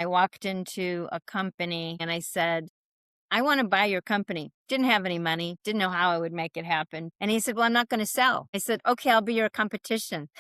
I walked into a company and I said, I want to buy your company. Didn't have any money, didn't know how I would make it happen. And he said, well, I'm not going to sell. I said, okay, I'll be your competition.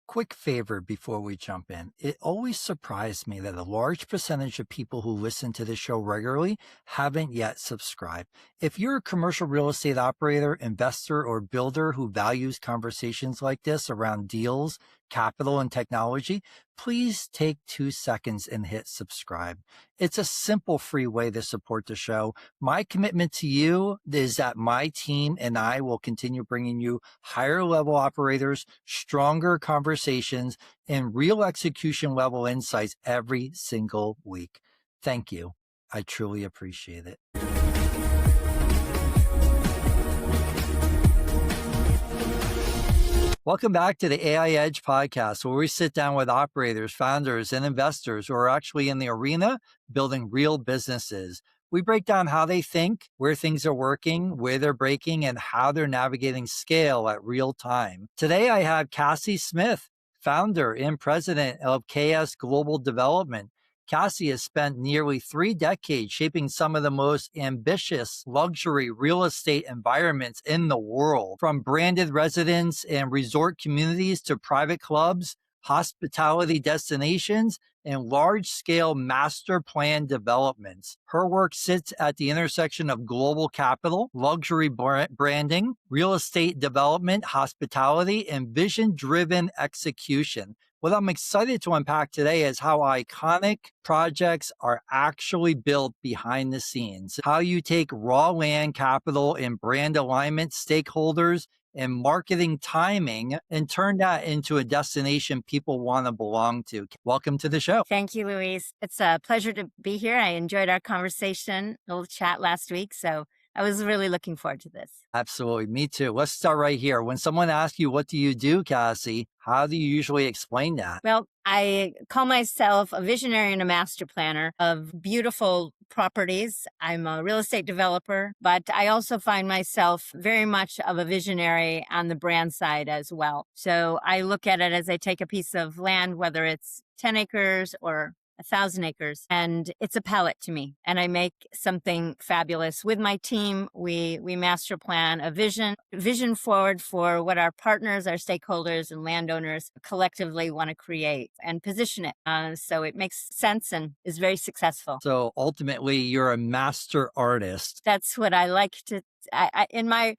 Quick favor before we jump in. It always surprised me that a large percentage of people who listen to the show regularly haven't yet subscribed. If you're a commercial real estate operator, investor, or builder who values conversations like this around deals, capital, and technology, please take 2 seconds and hit subscribe. It's a simple, free way to support the show. My commitment to you is that my team and I will continue bringing you higher level operators, stronger conversations, and real execution level insights every single week. Thank you. I truly appreciate it. Welcome back to the AI Edge podcast, where we sit down with operators, founders, and investors who are actually in the arena building real businesses. We break down how they think, where things are working, where they're breaking, and how they're navigating scale at real time. Today, I have Kassie Smith, founder and president of KS Global Development. Kassie has spent nearly 3 decades shaping some of the most ambitious luxury real estate environments in the world, from branded residence and resort communities to private clubs, hospitality destinations, and large-scale master plan developments. Her work sits at the intersection of global capital, luxury branding, real estate development, hospitality, and vision-driven execution. What I'm excited to unpack today is how iconic projects are actually built behind the scenes, how you take raw land capital and brand alignment, stakeholders, and marketing timing and turn that into a destination people want to belong to. Welcome to the show. Thank you, Louise. It's a pleasure to be here. I enjoyed our conversation, little chat last week. So I was really looking forward to this. Absolutely. Me too. Let's start right here. When someone asks you, what do you do, Kassie? How do you usually explain that? Well, I call myself a visionary and a master planner of beautiful properties. I'm a real estate developer, but I also find myself very much of a visionary on the brand side as well. So I look at it as I take a piece of land, whether it's 10 acres or 1,000 acres, and it's a palette to me. And I make something fabulous with my team. We master plan a vision forward for what our partners, our stakeholders, and landowners collectively want to create and position it. So it makes sense and is very successful. So ultimately, you're a master artist. That's what I like to. In my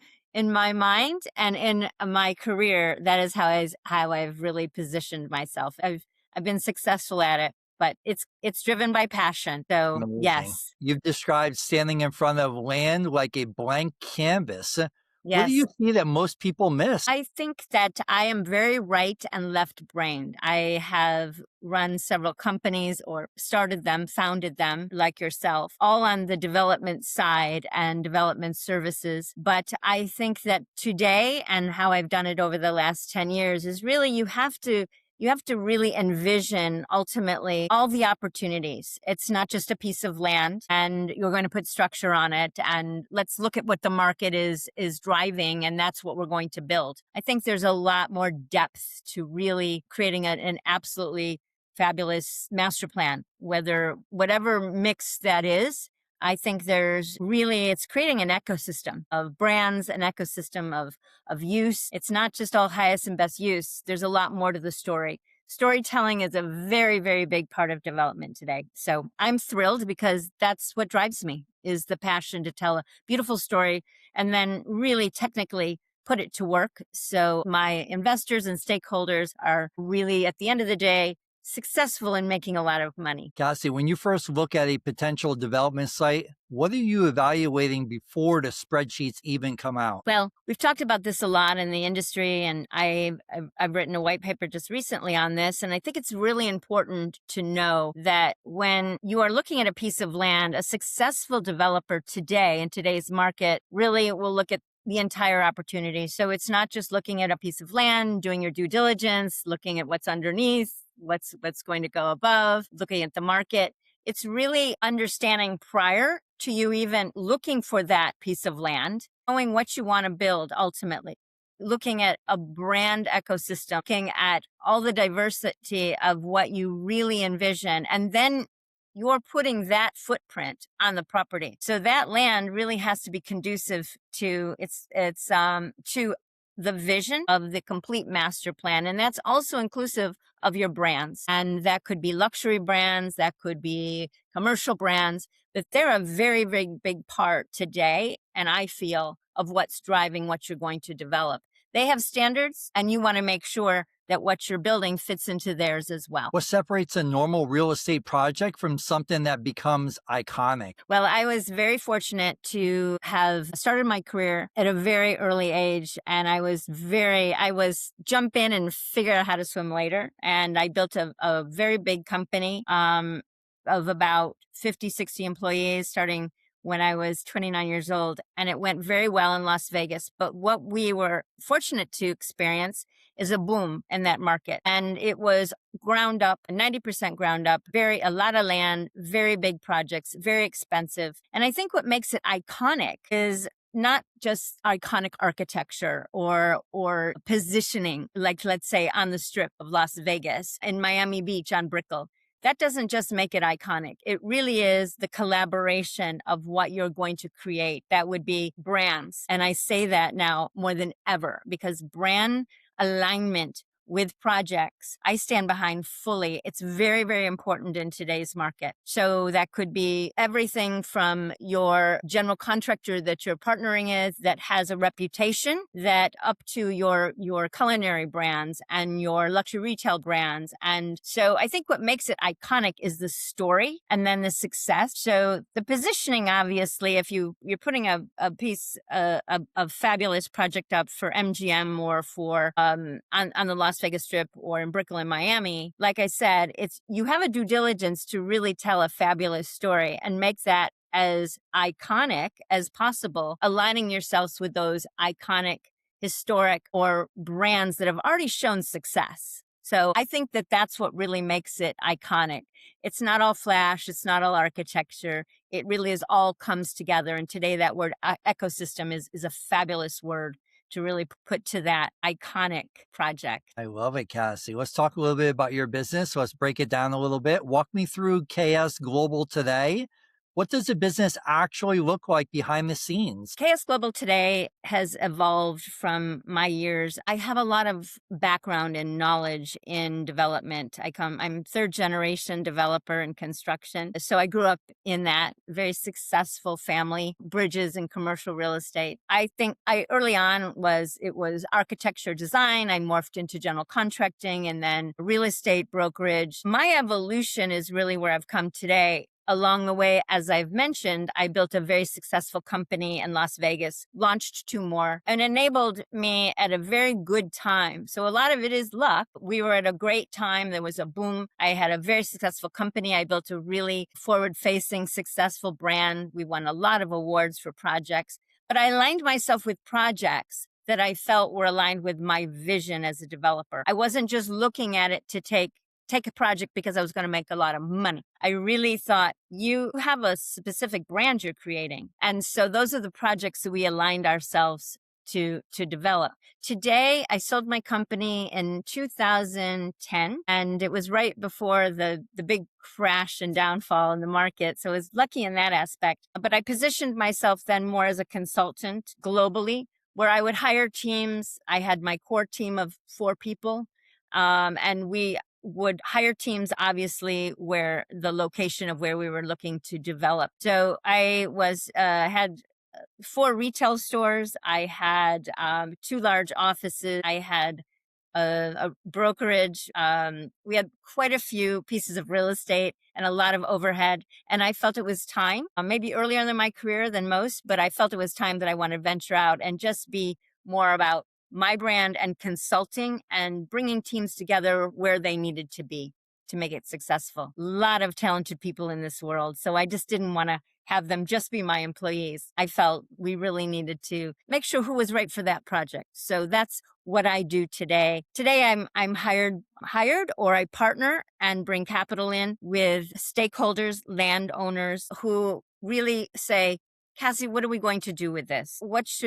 mind and in my career, that is how I've really positioned myself. I've been successful at it, but it's driven by passion. So Amazing. yes, You've described standing in front of land like a blank canvas. What do yes. you see that most people miss? I think that I am very right and left brained. I have run several companies or started them, founded them like yourself, all on the development side and development services. But I think that today and how I've done it over the last 10 years is really you have to really envision ultimately all the opportunities. It's not just a piece of land and you're going to put structure on it and let's look at what the market is driving and that's what we're going to build. I think there's a lot more depth to really creating an absolutely fabulous master plan, whatever mix that is. I think it's creating an ecosystem of brands, an ecosystem of use. It's not just all highest and best use. There's a lot more to the story. Storytelling is a very, very big part of development today. So I'm thrilled because that's what drives me, is the passion to tell a beautiful story and then really technically put it to work. So my investors and stakeholders are really, at the end of the day, successful in making a lot of money. Kassie, when you first look at a potential development site, what are you evaluating before the spreadsheets even come out? Well, we've talked about this a lot in the industry, and I've written a white paper just recently on this. And I think it's really important to know that when you are looking at a piece of land, a successful developer today in today's market really will look at the entire opportunity. So it's not just looking at a piece of land, doing your due diligence, looking at what's underneath, what's going to go above, looking at the market. It's really understanding prior to you even looking for that piece of land, knowing what you want to build ultimately, looking at a brand ecosystem, looking at all the diversity of what you really envision, and then you're putting that footprint on the property. So that land really has to be conducive to to the vision of the complete master plan. And that's also inclusive of your brands. And that could be luxury brands, that could be commercial brands, but they're a very, very big part today. And I feel of what's driving what you're going to develop. They have standards, and you want to make sure that what you're building fits into theirs as well. What separates a normal real estate project from something that becomes iconic? Well, I was very fortunate to have started my career at a very early age, and I was jump in and figure out how to swim later. And I built a very big company of about 50, 60 employees starting when I was 29 years old, and it went very well in Las Vegas. But what we were fortunate to experience is a boom in that market. And it was ground up, 90% ground up, a lot of land, very big projects, very expensive. And I think what makes it iconic is not just iconic architecture or positioning, like let's say on the strip of Las Vegas, in Miami Beach on Brickell. That doesn't just make it iconic. It really is the collaboration of what you're going to create. That would be brands. And I say that now more than ever because brand alignment with projects, I stand behind fully. It's very, very important in today's market. So that could be everything from your general contractor that you're partnering with that has a reputation, that up to your culinary brands and your luxury retail brands. And so I think what makes it iconic is the story and then the success. So the positioning, obviously, if you're putting a piece of fabulous project up for MGM or for on the Las Vegas Strip or in Brickell in Miami, like I said, you have a due diligence to really tell a fabulous story and make that as iconic as possible, aligning yourselves with those iconic, historic, or brands that have already shown success. So I think that that's what really makes it iconic. It's not all flash. It's not all architecture. It really is all comes together. And today that word ecosystem is a fabulous word to really put to that iconic project. I love it, Kassie. Let's talk a little bit about your business. Let's break it down a little bit. Walk me through KS Global today. What does the business actually look like behind the scenes? KS Global today has evolved from my years. I have a lot of background and knowledge in development. I'm third generation developer in construction. So I grew up in that very successful family, bridges and commercial real estate. I think early on it was architecture design. I morphed into general contracting and then real estate brokerage. My evolution is really where I've come today. Along the way, as I've mentioned, I built a very successful company in Las Vegas, launched 2 more, and enabled me at a very good time. So a lot of it is luck. We were at a great time. There was a boom. I had a very successful company. I built a really forward-facing, successful brand. We won a lot of awards for projects, but I aligned myself with projects that I felt were aligned with my vision as a developer. I wasn't just looking at it to take a project because I was going to make a lot of money. I really thought you have a specific brand you're creating. And so those are the projects that we aligned ourselves to develop. Today, I sold my company in 2010, and it was right before the big crash and downfall in the market. So I was lucky in that aspect. But I positioned myself then more as a consultant globally, where I would hire teams. I had my core team of 4 people, and we would hire teams, obviously, where the location of where we were looking to develop. So I had 4 retail stores. I had 2 large offices. I had a brokerage. We had quite a few pieces of real estate and a lot of overhead. And I felt it was time, maybe earlier in my career than most, but I felt it was time that I wanted to venture out and just be more about my brand and consulting and bringing teams together where they needed to be to make it successful. A lot of talented people in this world. So I just didn't want to have them just be my employees. I felt we really needed to make sure who was right for that project. So that's what I do today. Today I'm hired or I partner and bring capital in with stakeholders, landowners who really say, Kassie, what are we going to do with this?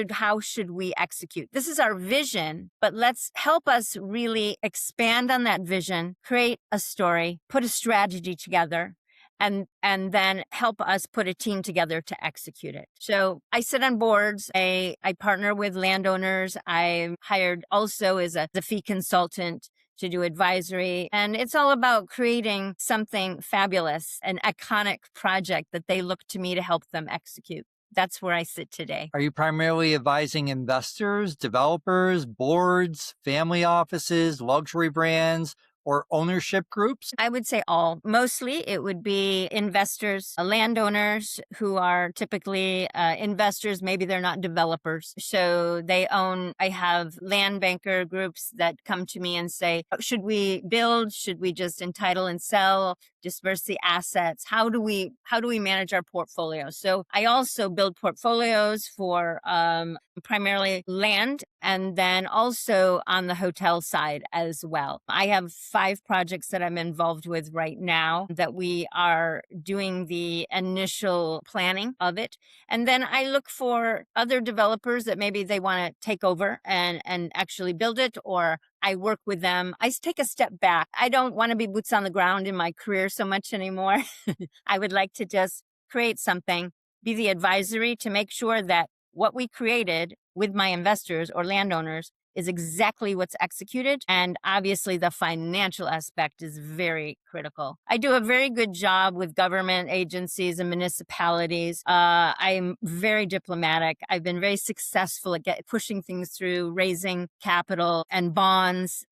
How should we execute? This is our vision, but let's help us really expand on that vision, create a story, put a strategy together, and then help us put a team together to execute it. So I sit on boards. I partner with landowners. I'm hired also as a fee consultant to do advisory. And it's all about creating something fabulous, an iconic project that they look to me to help them execute. That's where I sit today. Are you primarily advising investors, developers, boards, family offices, luxury brands, or ownership groups? I would say all. Mostly it would be investors, landowners who are typically investors. Maybe they're not developers. So they own, I have land banker groups that come to me and say, "Oh, should we build? Should we just entitle and sell? Disperse the assets? How do we manage our portfolio?" So I also build portfolios for primarily land, and then also on the hotel side as well. I have 5 projects that I'm involved with right now that we are doing the initial planning of it. And then I look for other developers that maybe they want to take over and actually build it, or I work with them. Take a step back. I don't want to be boots on the ground in my career so much anymore. I would like to just create something, be the advisory to make sure that what we created with my investors or landowners is exactly what's executed. And obviously, the financial aspect is very critical. I do a very good job with government agencies and municipalities. I'm very diplomatic. I've been very successful at pushing things through, raising capital and bonds,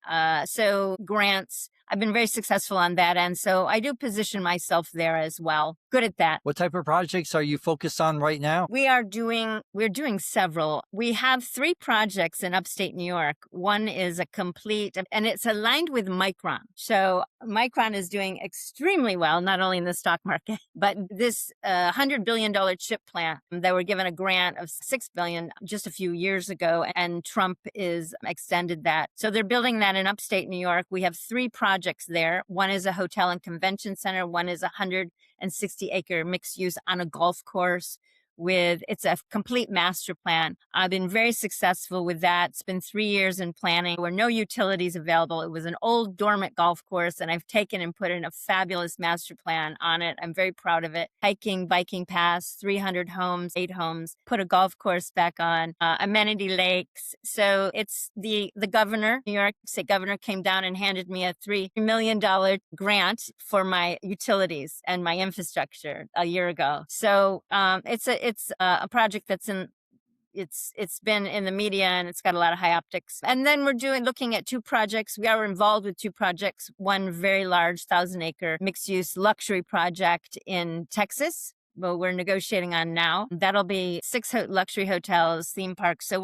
so grants. I've been very successful on that end. So I do position myself there as well. Good at that. What type of projects are you focused on right now? We're doing several. We have 3 projects in upstate New York. One is a complete, and it's aligned with Micron. So Micron is doing extremely well, not only in the stock market, but this $100 billion chip plant that were given a grant of $6 billion just a few years ago, and Trump is extended that. So they're building that in upstate New York. We have 3 projects there. One is a hotel and convention center. One is 160-acre mixed use on a golf course. It's a complete master plan. I've been very successful with that. It's been 3 years in planning. There were no utilities available. It was an old dormant golf course, and I've taken and put in a fabulous master plan on it. I'm very proud of it. Hiking, biking paths, 300 homes, 8 homes, put a golf course back on, amenity lakes. So it's the governor, New York State governor, came down and handed me a $3 million grant for my utilities and my infrastructure a year ago. So it's a project that's it's been in the media, and it's got a lot of high optics. And then we're looking at 2 projects. We are involved with 2 projects. One very large 1,000-acre mixed use luxury project in Texas. Well, we're negotiating on now. That'll be 6 luxury hotels, theme parks. So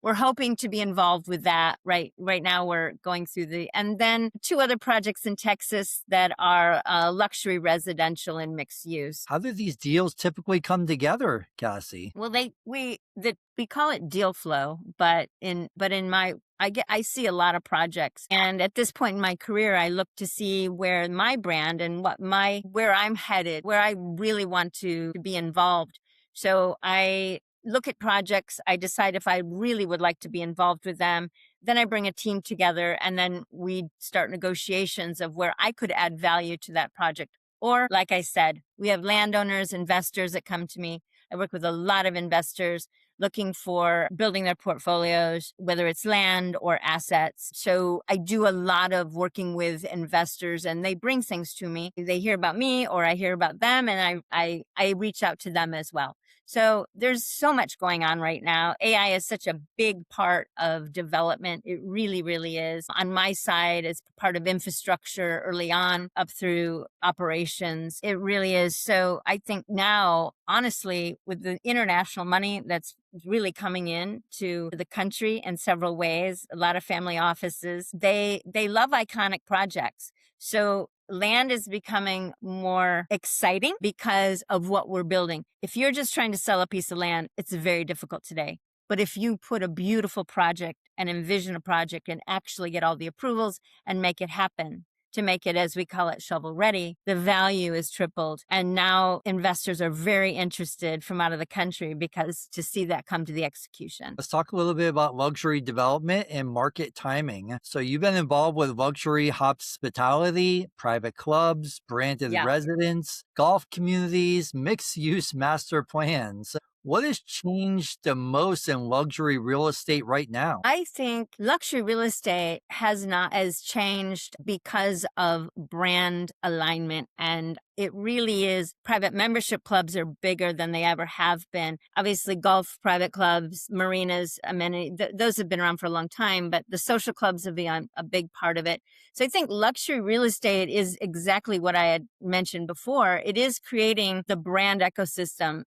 we're hoping to be involved with that. Right now we're going through and then 2 other projects in Texas that are luxury residential and mixed use. How do these deals typically come together, Kassie? Well, we call it deal flow, but I see a lot of projects. And at this point in my career, I look to see where my brand and where I'm headed, where I really want to be involved. So I look at projects, I decide if I really would like to be involved with them. Then I bring a team together, and then we start negotiations of where I could add value to that project. Or, like I said, we have landowners, investors that come to me. I work with a lot of investors looking for building their portfolios, whether it's land or assets. So I do a lot of working with investors, and they bring things to me. They hear about me, or I hear about them, and I reach out to them as well. So there's so much going on right now. AI is such a big part of development. It really, really is. On my side, it's part of infrastructure early on up through operations. It really is. So I think now, honestly, with the international money that's really coming in to the country in several ways, a lot of family offices, they love iconic projects. So land is becoming more exciting because of what we're building. If you're just trying to sell a piece of land, it's very difficult today. But if you put a beautiful project and envision a project and actually get all the approvals and make it happen, to make it, as we call it, shovel ready, the value is tripled. And now investors are very interested from out of the country because to see that come to the execution. Let's talk a little bit about luxury development and market timing. So, you've been involved with luxury hospitality, private clubs, branded Yeah. residents, golf communities, mixed use master plans. What has changed the most in luxury real estate right now? I think luxury real estate has changed because of brand alignment, and it really is. Private membership clubs are bigger than they ever have been. Obviously, golf private clubs, marinas, amenity, those have been around for a long time, but the social clubs have been a big part of it. So I think luxury real estate is exactly what I had mentioned before. It is creating the brand ecosystem.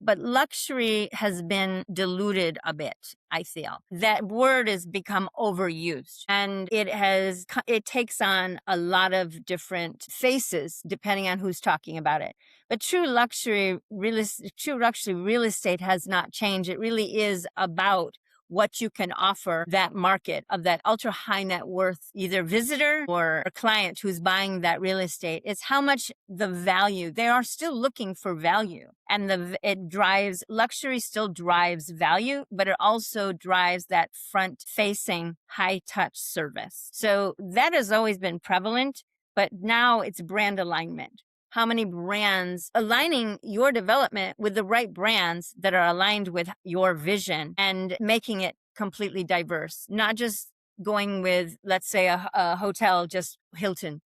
But luxury has been diluted a bit. I feel that word has become overused, and it takes on a lot of different faces depending on who's talking about it. But true luxury real estate has not changed. It really is about what you can offer that market of that ultra high net worth, either visitor or a client who's buying that real estate. It's how much the value, they are still looking for value. And luxury still drives value, but it also drives that front facing high touch service. So that has always been prevalent, but now it's brand alignment. How many brands aligning your development with the right brands that are aligned with your vision and making it completely diverse, not just going with, let's say, a hotel, just Hilton,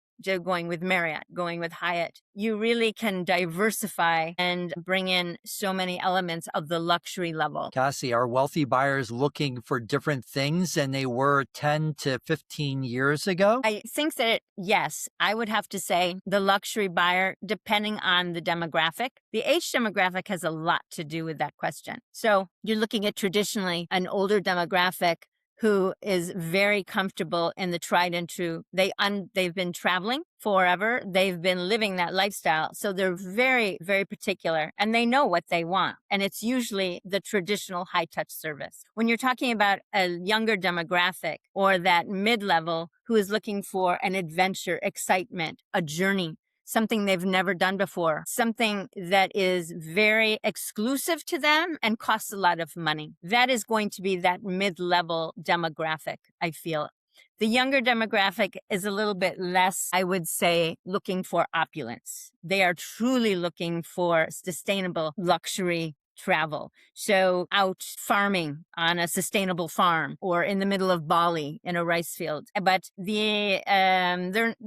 going with Marriott, going with Hyatt. You really can diversify and bring in so many elements of the luxury level. Kassie, are wealthy buyers looking for different things than they were 10 to 15 years ago? I think that, yes, I would have to say the luxury buyer, depending on the demographic. The age demographic has a lot to do with that question. So you're looking at traditionally an older demographic who is very comfortable in the tried and true. They've been traveling forever. They've been living that lifestyle. So they're very, very particular and they know what they want. And it's usually the traditional high touch service. When you're talking about a younger demographic or that mid-level who is looking for an adventure, excitement, a journey, something they've never done before, something that is very exclusive to them and costs a lot of money. That is going to be that mid-level demographic, I feel. The younger demographic is a little bit less, I would say, looking for opulence. They are truly looking for sustainable luxury travel. So out farming on a sustainable farm or in the middle of Bali in a rice field. But they're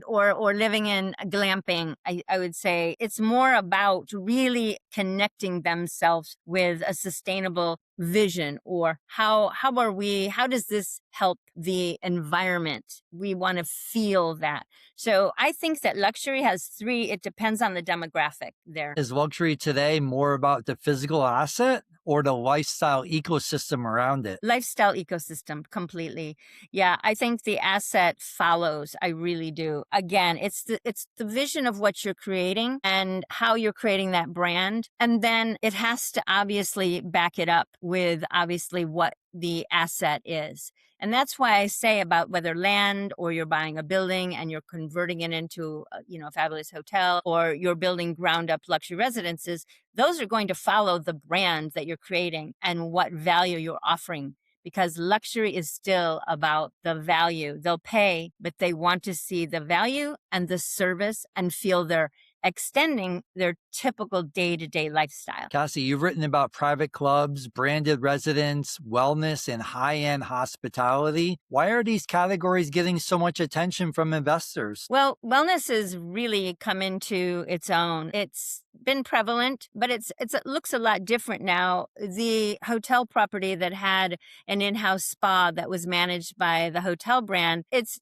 or living in glamping, I would say it's more about really connecting themselves with a sustainable vision, or how does this help the environment? We want to feel that. So I think that luxury has it depends on the demographic there. Is luxury today more about the physical asset or the lifestyle ecosystem around it? Lifestyle ecosystem, completely. Yeah, I think the asset follows. I really do. Again, it's the vision of what you're creating and how you're creating that brand. And then it has to obviously back it up with obviously what the asset is. And that's why I say about whether land or you're buying a building and you're converting it into a fabulous hotel, or you're building ground up luxury residences, those are going to follow the brand that you're creating and what value you're offering, because luxury is still about the value. They'll pay, but they want to see the value and the service and feel they're extending their typical day-to-day lifestyle. Kassie, you've written about private clubs, branded residents, wellness, and high-end hospitality. Why are these categories getting so much attention from investors? Well, wellness has really come into its own. It's been prevalent, but it looks a lot different now. The hotel property that had an in-house spa that was managed by the hotel brand, it's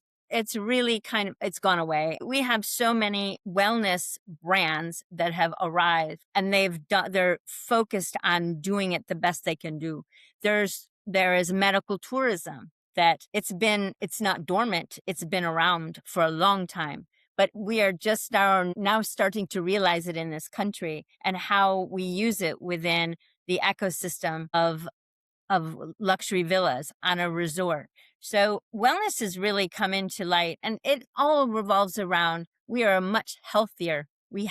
really it's gone away. We have so many wellness brands that have arrived, and they're focused on doing it the best they can do. There is medical tourism that it's not dormant. It's been around for a long time, but we are just now starting to realize it in this country and how we use it within the ecosystem of of luxury villas on a resort. So wellness has really come into light, and it all revolves around we are much healthier. We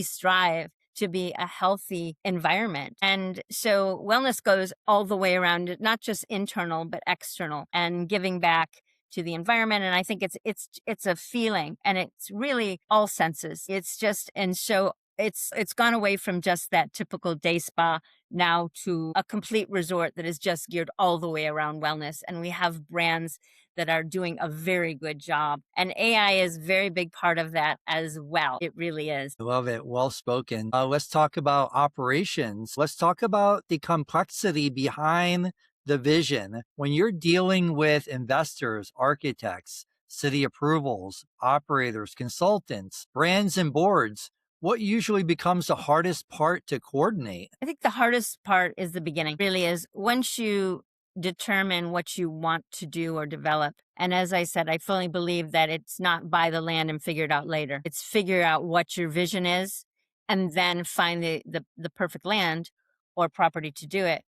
strive to be a healthy environment. And so wellness goes all the way around, not just internal, but external and giving back to the environment. And I think it's a feeling, and it's really all senses. It's just, and so it's gone away from just that typical day spa now to a complete resort that is just geared all the way around wellness. And we have brands that are doing a very good job. And AI is a very big part of that as well. It really is. I love it. Well spoken. Let's talk about operations. Let's talk about the complexity behind the vision. When you're dealing with investors, architects, city approvals, operators, consultants, brands, and boards, what usually becomes the hardest part to coordinate? I think the hardest part is the beginning, really is once you determine what you want to do or develop. And as I said, I fully believe that it's not buy the land and figure it out later. It's figure out what your vision is and then find the perfect land or property to do it.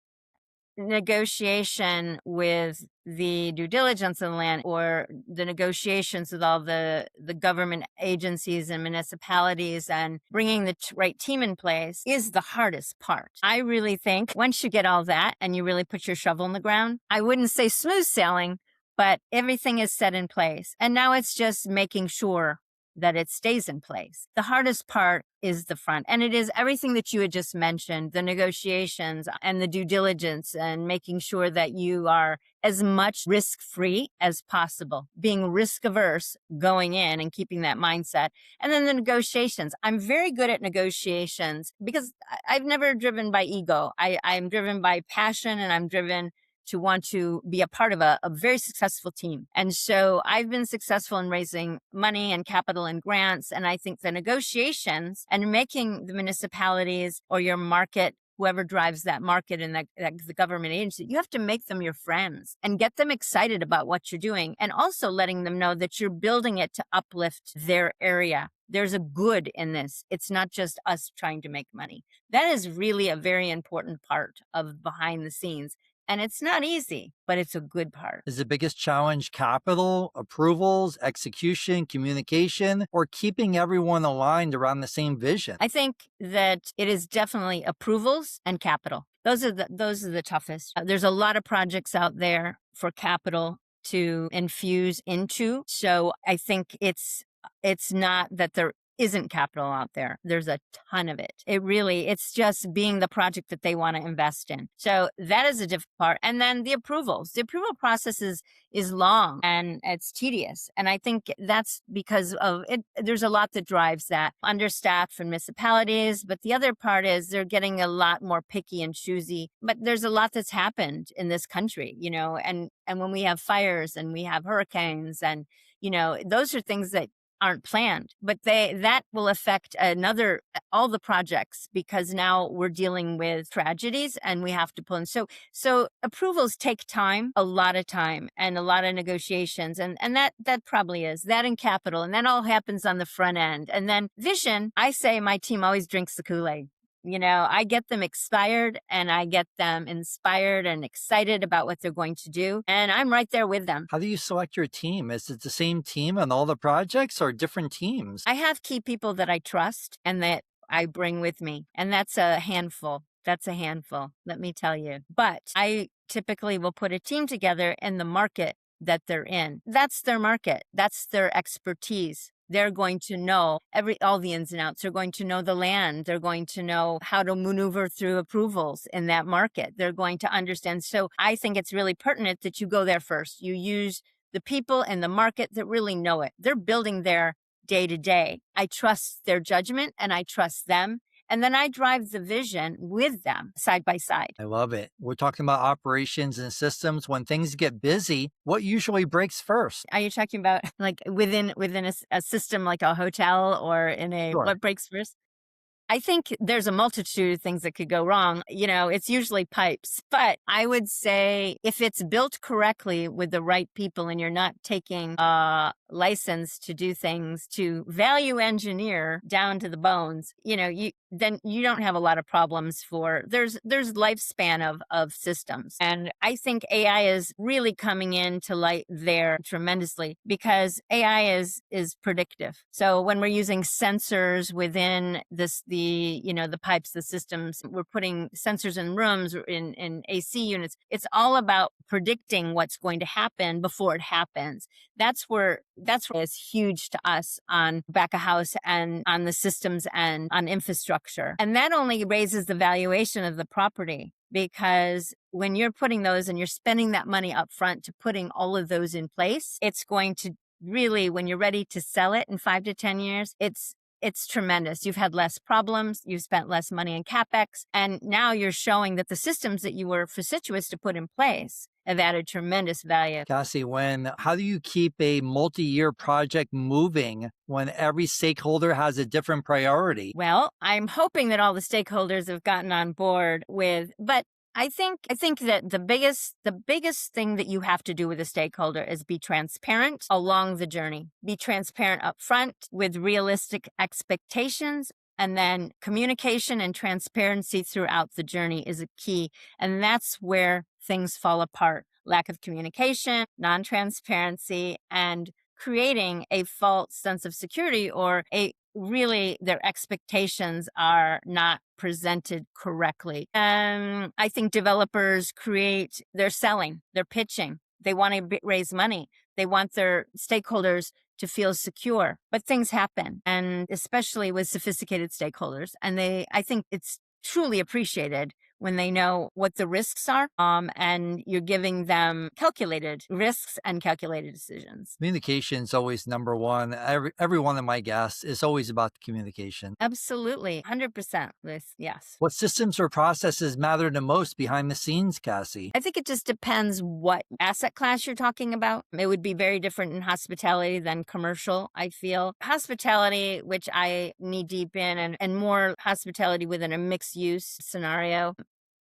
Negotiation with the due diligence of the land, or the negotiations with all the government agencies and municipalities, and bringing the right team in place is the hardest part. I really think once you get all that and you really put your shovel in the ground, I wouldn't say smooth sailing, but everything is set in place. And now it's just making sure that it stays in place. The hardest part is the front. And it is everything that you had just mentioned, the negotiations and the due diligence, and making sure that you are as much risk free as possible, being risk averse going in and keeping that mindset. And then the negotiations. I'm very good at negotiations because I've never driven by ego. I'm driven by passion, and I'm driven to want to be a part of a very successful team. And so I've been successful in raising money and capital and grants. And I think the negotiations and making the municipalities or your market, whoever drives that market and the government agency, you have to make them your friends and get them excited about what you're doing. And also letting them know that you're building it to uplift their area. There's a good in this. It's not just us trying to make money. That is really a very important part of behind the scenes. And it's not easy, but it's a good part. Is the biggest challenge capital, approvals, execution, communication, or keeping everyone aligned around the same vision? I think that it is definitely approvals and capital. Those are the toughest. There's a lot of projects out there for capital to infuse into. So I think it's not that there isn't capital out there. There's a ton of it. It's just being the project that they want to invest in. So that is a difficult part. And then the approvals. The approval process is long and it's tedious. And I think that's because of it. There's a lot that drives that. Understaffed for municipalities. But the other part is they're getting a lot more picky and choosy. But there's a lot that's happened in this country, and when we have fires and we have hurricanes, and, those are things that aren't planned, but that will affect all the projects, because now we're dealing with tragedies and we have to pull in. So approvals take time, a lot of time, and a lot of negotiations. And that probably is that in capital. And that all happens on the front end. And then vision, I say my team always drinks the Kool-Aid. I get them expired and I get them inspired and excited about what they're going to do. And I'm right there with them. How do you select your team? Is it the same team on all the projects or different teams? I have key people that I trust and that I bring with me. And that's a handful. Let me tell you. But I typically will put a team together in the market that they're in. That's their market. That's their expertise. They're going to know all the ins and outs. They're going to know the land. They're going to know how to maneuver through approvals in that market. They're going to understand. So I think it's really pertinent that you go there first. You use the people in the market that really know it. They're building their day to day. I trust their judgment and I trust them. And then I drive the vision with them side by side. I love it. We're talking about operations and systems. When things get busy, what usually breaks first? Are you talking about like within a system like a hotel or in Sure. what breaks first? I think there's a multitude of things that could go wrong. It's usually pipes. But I would say if it's built correctly with the right people and you're not taking a license to do things to value engineer down to the bones, then you don't have a lot of problems there's lifespan of systems. And I think AI is really coming into light there tremendously because AI is predictive. So when we're using sensors within the pipes, the systems, we're putting sensors in rooms or in AC units. It's all about predicting what's going to happen before it happens. That's where it's huge to us on back of house and on the systems and on infrastructure. And that only raises the valuation of the property because when you're putting those and you're spending that money up front to putting all of those in place, it's going to really, when you're ready to sell it in 5 to 10 years, it's tremendous. You've had less problems. You've spent less money in CapEx. And now you're showing that the systems that you were facetious to put in place have added tremendous value. Kassie, how do you keep a multi-year project moving when every stakeholder has a different priority? Well, I'm hoping that all the stakeholders have gotten on board but I think that the biggest thing that you have to do with a stakeholder is be transparent along the journey. Be transparent up front with realistic expectations. And then communication and transparency throughout the journey is a key. And that's where things fall apart. Lack of communication, non-transparency, and creating a false sense of security or their expectations are not presented correctly. I think developers they're selling, they're pitching. They want to raise money. They want their stakeholders to feel secure, but things happen, and especially with sophisticated stakeholders. And I think it's truly appreciated when they know what the risks are, and you're giving them calculated risks and calculated decisions. Communication is always number one. Every one of my guests is always about communication. Absolutely. 100%. Yes. What systems or processes matter the most behind the scenes, Kassie? I think it just depends what asset class you're talking about. It would be very different in hospitality than commercial, I feel. Hospitality, which I knee deep in, and more hospitality within a mixed use scenario.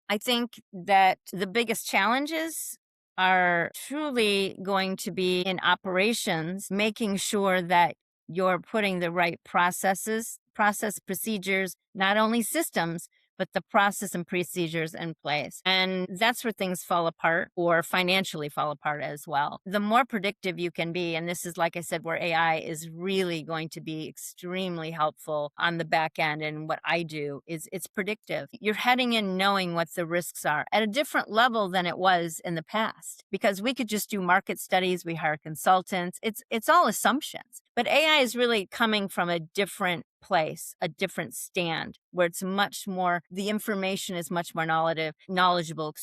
I think that the biggest challenges are truly going to be in operations, making sure that you're putting the right process procedures, not only systems, but the process and procedures in place. And that's where things fall apart or financially fall apart as well. The more predictive you can be, and this is, like I said, where AI is really going to be extremely helpful on the back end. And what I do is it's predictive. You're heading in knowing what the risks are at a different level than it was in the past, because we could just do market studies. We hire consultants. It's all assumptions, but AI is really coming from a different place, a different stand, where it's much more, the information is much more knowledgeable,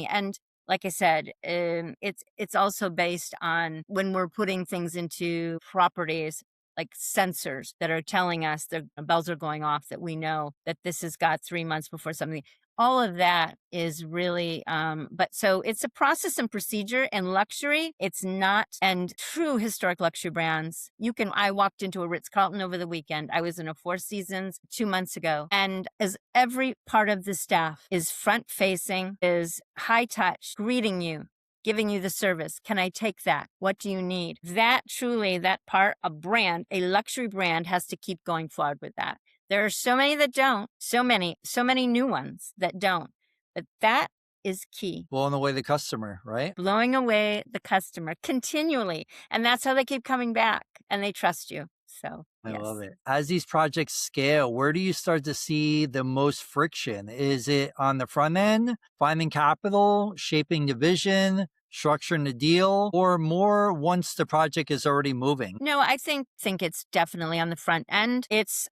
and like I said, it's also based on when we're putting things into properties like sensors that are telling us the bells are going off, that we know that this has got 3 months before something. All of that is really, but so it's a process and procedure. And luxury, it's not. And true historic luxury brands, I walked into a Ritz-Carlton over the weekend. I was in a Four Seasons 2 months ago. And as every part of the staff is front facing, is high touch, greeting you, giving you the service. Can I take that? What do you need? That part, a luxury brand has to keep going forward with that. There are so many that don't, so many new ones that don't, but that is key. Blowing away the customer, right? Blowing away the customer continually. And that's how they keep coming back, and they trust you. So I yes. love it. As these projects scale, where do you start to see the most friction? Is it on the front end, finding capital, shaping the vision, structuring the deal, or more once the project is already moving? No, I think it's definitely on the front end.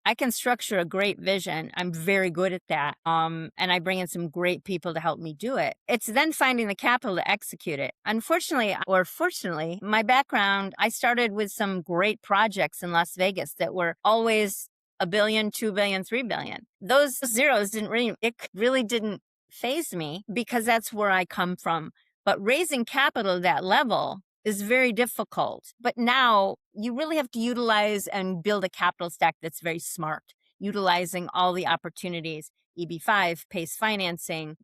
I can structure a great vision. I'm very good at that. And I bring in some great people to help me do it. It's then finding the capital to execute it. Unfortunately, or fortunately, my background, I started with some great projects in Las Vegas that were always $1 billion, $2 billion, $3 billion. Those zeros it really didn't faze me because that's where I come from. But raising capital at that level is very difficult. But now you really have to utilize and build a capital stack that's very smart. utilizing all the opportunities. EB5, PACE financing.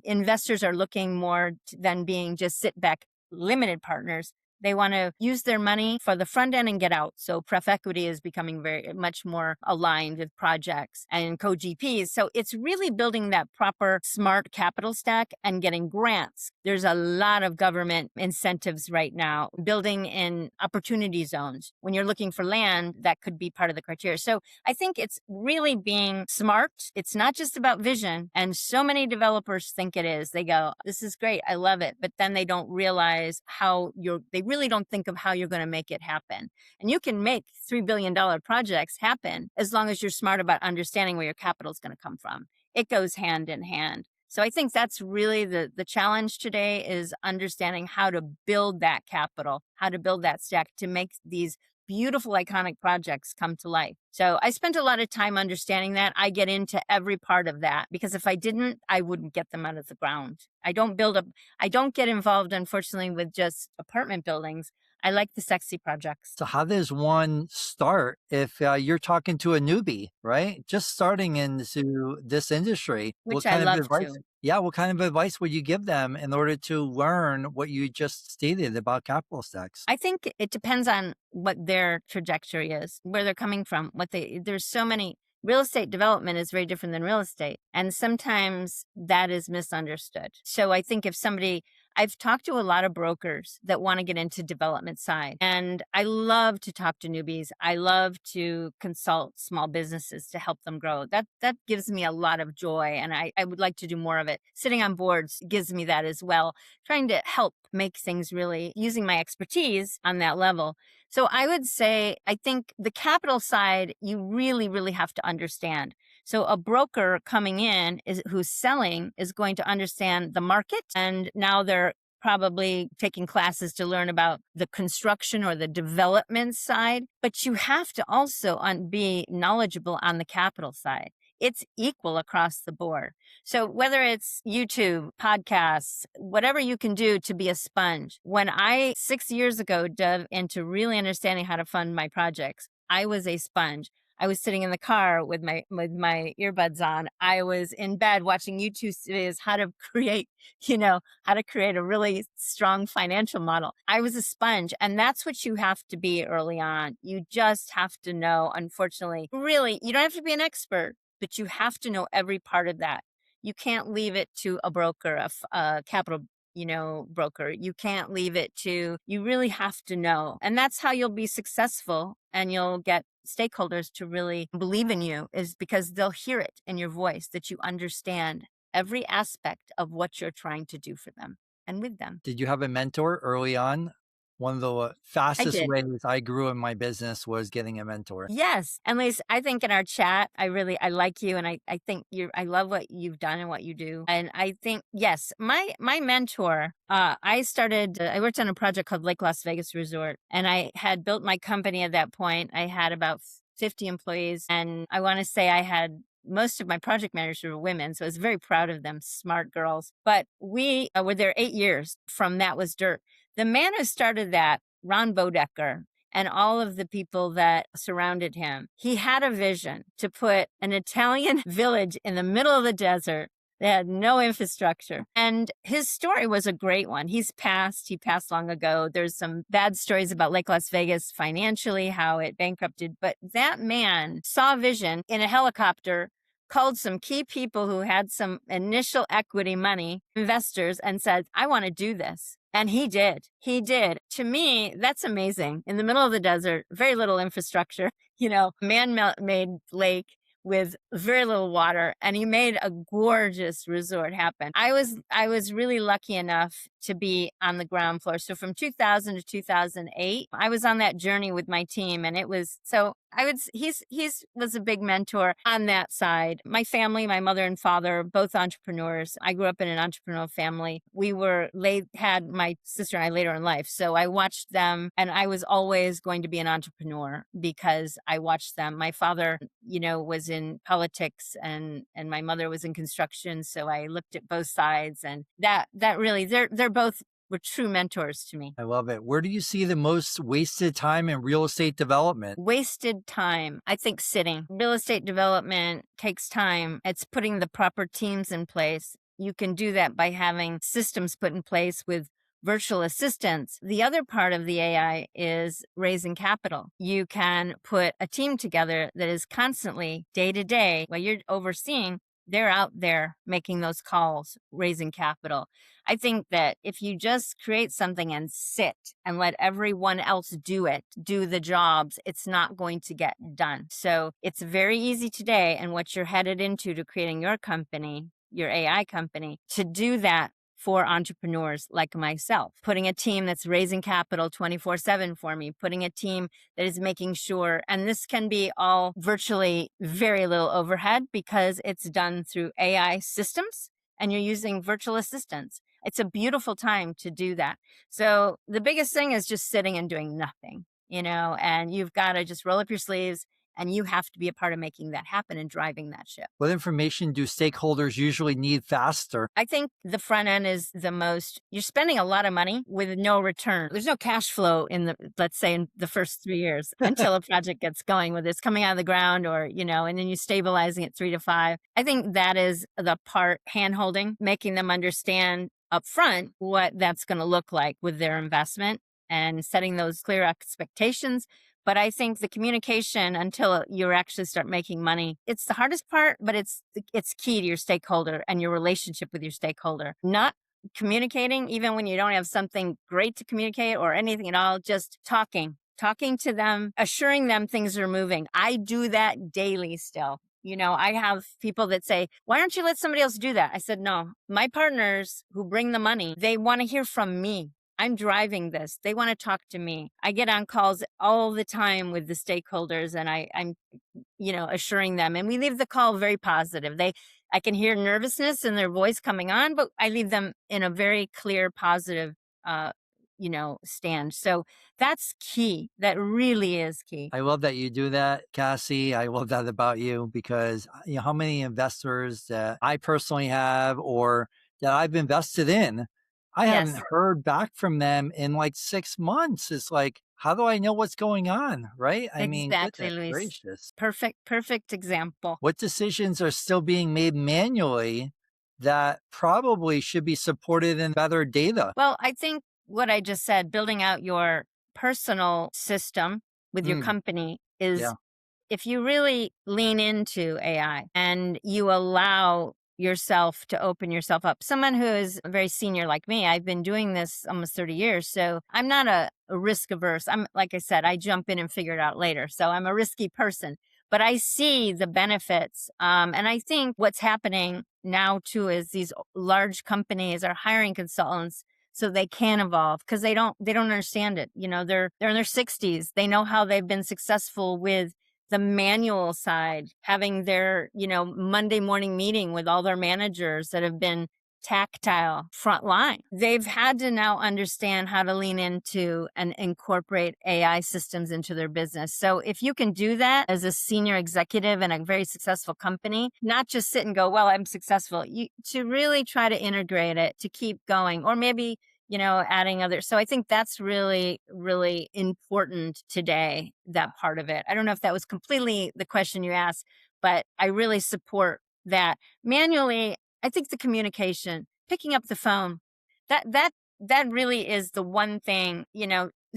Investors are looking more than being just sit back limited partners. They want to use their money for the front end and get out. So pref equity is becoming very much more aligned with projects and co-GPs. So it's really building that proper smart capital stack and getting grants. There's a lot of government incentives right now, building in opportunity zones. When you're looking for land, that could be part of the criteria. So I think it's really being smart. It's not just about vision. And so many developers think it is. They go, this is great. I love it. But then they don't realize they really don't think of how you're going to make it happen. And you can make $3 billion projects happen as long as you're smart about understanding where your capital is going to come from. It goes hand in hand. So I think that's really the challenge today, is understanding how to build that capital, how to build that stack to make these beautiful, iconic projects come to life. So I spent a lot of time understanding that. I get into every part of that, because if I didn't, I wouldn't get them out of the ground. I don't get involved, unfortunately, with just apartment buildings. I like the sexy projects. So how does one start if you're talking to a newbie, right? Just starting into this industry? Which I love to. Yeah, what kind of advice would you give them in order to learn what you just stated about capital stacks? I think it depends on what their trajectory is, where they're coming from, there's so many. Real estate development is very different than real estate. And sometimes that is misunderstood. So I think I've talked to a lot of brokers that want to get into development side. And I love to talk to newbies. I love to consult small businesses to help them grow. That gives me a lot of joy. And I would like to do more of it. Sitting on boards gives me that as well. Trying to help make things, really using my expertise on that level. So I would say, I think the capital side, you really, really have to understand. So a broker coming in who's selling is going to understand the market. And now they're probably taking classes to learn about the construction or the development side. But you have to also be knowledgeable on the capital side. It's equal across the board. So whether it's YouTube, podcasts, whatever you can do to be a sponge. When I 6 years ago dove into really understanding how to fund my projects, I was a sponge. I was sitting in the car with my earbuds on. I was in bed watching YouTube videos how to create a really strong financial model. I was a sponge, and that's what you have to be early on. You just have to know, unfortunately, really, you don't have to be an expert, but you have to know every part of that. You can't leave it to a broker, a capital broker. You can't leave it to, you really have to know. And that's how you'll be successful, and you'll get stakeholders to really believe in you, is because they'll hear it in your voice that you understand every aspect of what you're trying to do for them and with them. Did you have a mentor early on? One of the I fastest did. ways I grew in my business was getting a mentor. Yes. And Lise, I think in our chat, I like you. And I think I love what you've done and what you do. And I think, yes, my mentor, I worked on a project called Lake Las Vegas Resort, and I had built my company at that point. I had about 50 employees, and I want to say I had most of my project managers were women. So I was very proud of them, smart girls. But we were there 8 years. From that was dirt. The man who started that, Ron Bodecker, and all of the people that surrounded him, he had a vision to put an Italian village in the middle of the desert. They had no infrastructure. And his story was a great one. He passed long ago. There's some bad stories about Lake Las Vegas financially, how it bankrupted. But that man saw vision in a helicopter, called some key people who had some initial equity money, investors, and said, I want to do this. And he did. He did. To me, that's amazing. In the middle of the desert, very little infrastructure, man-made lake with very little water, and he made a gorgeous resort happen. I was really lucky enough to be on the ground floor. So from 2000 to 2008, I was on that journey with my team, and he's was a big mentor on that side. My family, my mother and father, both entrepreneurs. I grew up in an entrepreneurial family. Had my sister and I later in life. So I watched them, and I was always going to be an entrepreneur because I watched them. My father, was in politics, and my mother was in construction. So I looked at both sides, and that really, they're both were true mentors to me. I love it. Where do you see the most wasted time in real estate development? Wasted time. I think sitting. Real estate development takes time. It's putting the proper teams in place. You can do that by having systems put in place with virtual assistants. The other part of the AI is raising capital. You can put a team together that is constantly day to day, while you're overseeing, they're out there making those calls, raising capital. I think that if you just create something and sit and let everyone else do it, do the jobs, it's not going to get done. So it's very easy today, and what you're headed into to creating your company, your AI company, to do that for entrepreneurs like myself, putting a team that's raising capital 24/7 for me, putting a team that is making sure, and this can be all virtually very little overhead because it's done through AI systems and you're using virtual assistants. It's a beautiful time to do that. So the biggest thing is just sitting and doing nothing, and you've got to just roll up your sleeves, and you have to be a part of making that happen and driving that ship. What information do stakeholders usually need faster? I think the front end is the most, you're spending a lot of money with no return. There's no cash flow let's say in the first 3 years until a project gets going, whether it's coming out of the ground or, and then you're stabilizing it 3 to 5. I think that is the part, hand holding, making them understand upfront what that's going to look like with their investment and setting those clear expectations. But I think the communication until you actually start making money, it's the hardest part, but it's key to your stakeholder and your relationship with your stakeholder. Not communicating, even when you don't have something great to communicate or anything at all, just talking to them, assuring them things are moving. I do that daily still. I have people that say, why don't you let somebody else do that? I said, no, my partners who bring the money, they want to hear from me. I'm driving this. They want to talk to me. I get on calls all the time with the stakeholders, and I'm assuring them. And we leave the call very positive. I can hear nervousness in their voice coming on, but I leave them in a very clear, positive, stand. So that's key. That really is key. I love that you do that, Cassie. I love that about you because how many investors that I personally have or that I've invested in, I haven't Yes, heard back from them in like 6 months. It's like, how do I know what's going on? Right? I mean, exactly, goodness Luis. gracious. Perfect example. What decisions are still being made manually that probably should be supported in better data? Well, I think what I just said, building out your personal system with your Mm, company is, yeah. if you really lean into AI and you allow yourself to open yourself up. Someone who is very senior like me, I've been doing this almost 30 years. So I'm not a risk averse. I'm, like I said, I jump in and figure it out later. So I'm a risky person, but I see the benefits. And I think what's happening now too is these large companies are hiring consultants so they can evolve because they don't understand it. They're in their 60s. They know how they've been successful with the manual side, having their, Monday morning meeting with all their managers that have been tactile frontline. They've had to now understand how to lean into and incorporate AI systems into their business. So if you can do that as a senior executive in a very successful company, not just sit and go, well, I'm successful, to really try to integrate it, to keep going, or maybe adding other. So I think that's really, really important today, that part of it. I don't know if that was completely the question you asked, but I really support that. Manually, I think the communication, picking up the phone, that that that really is the one thing,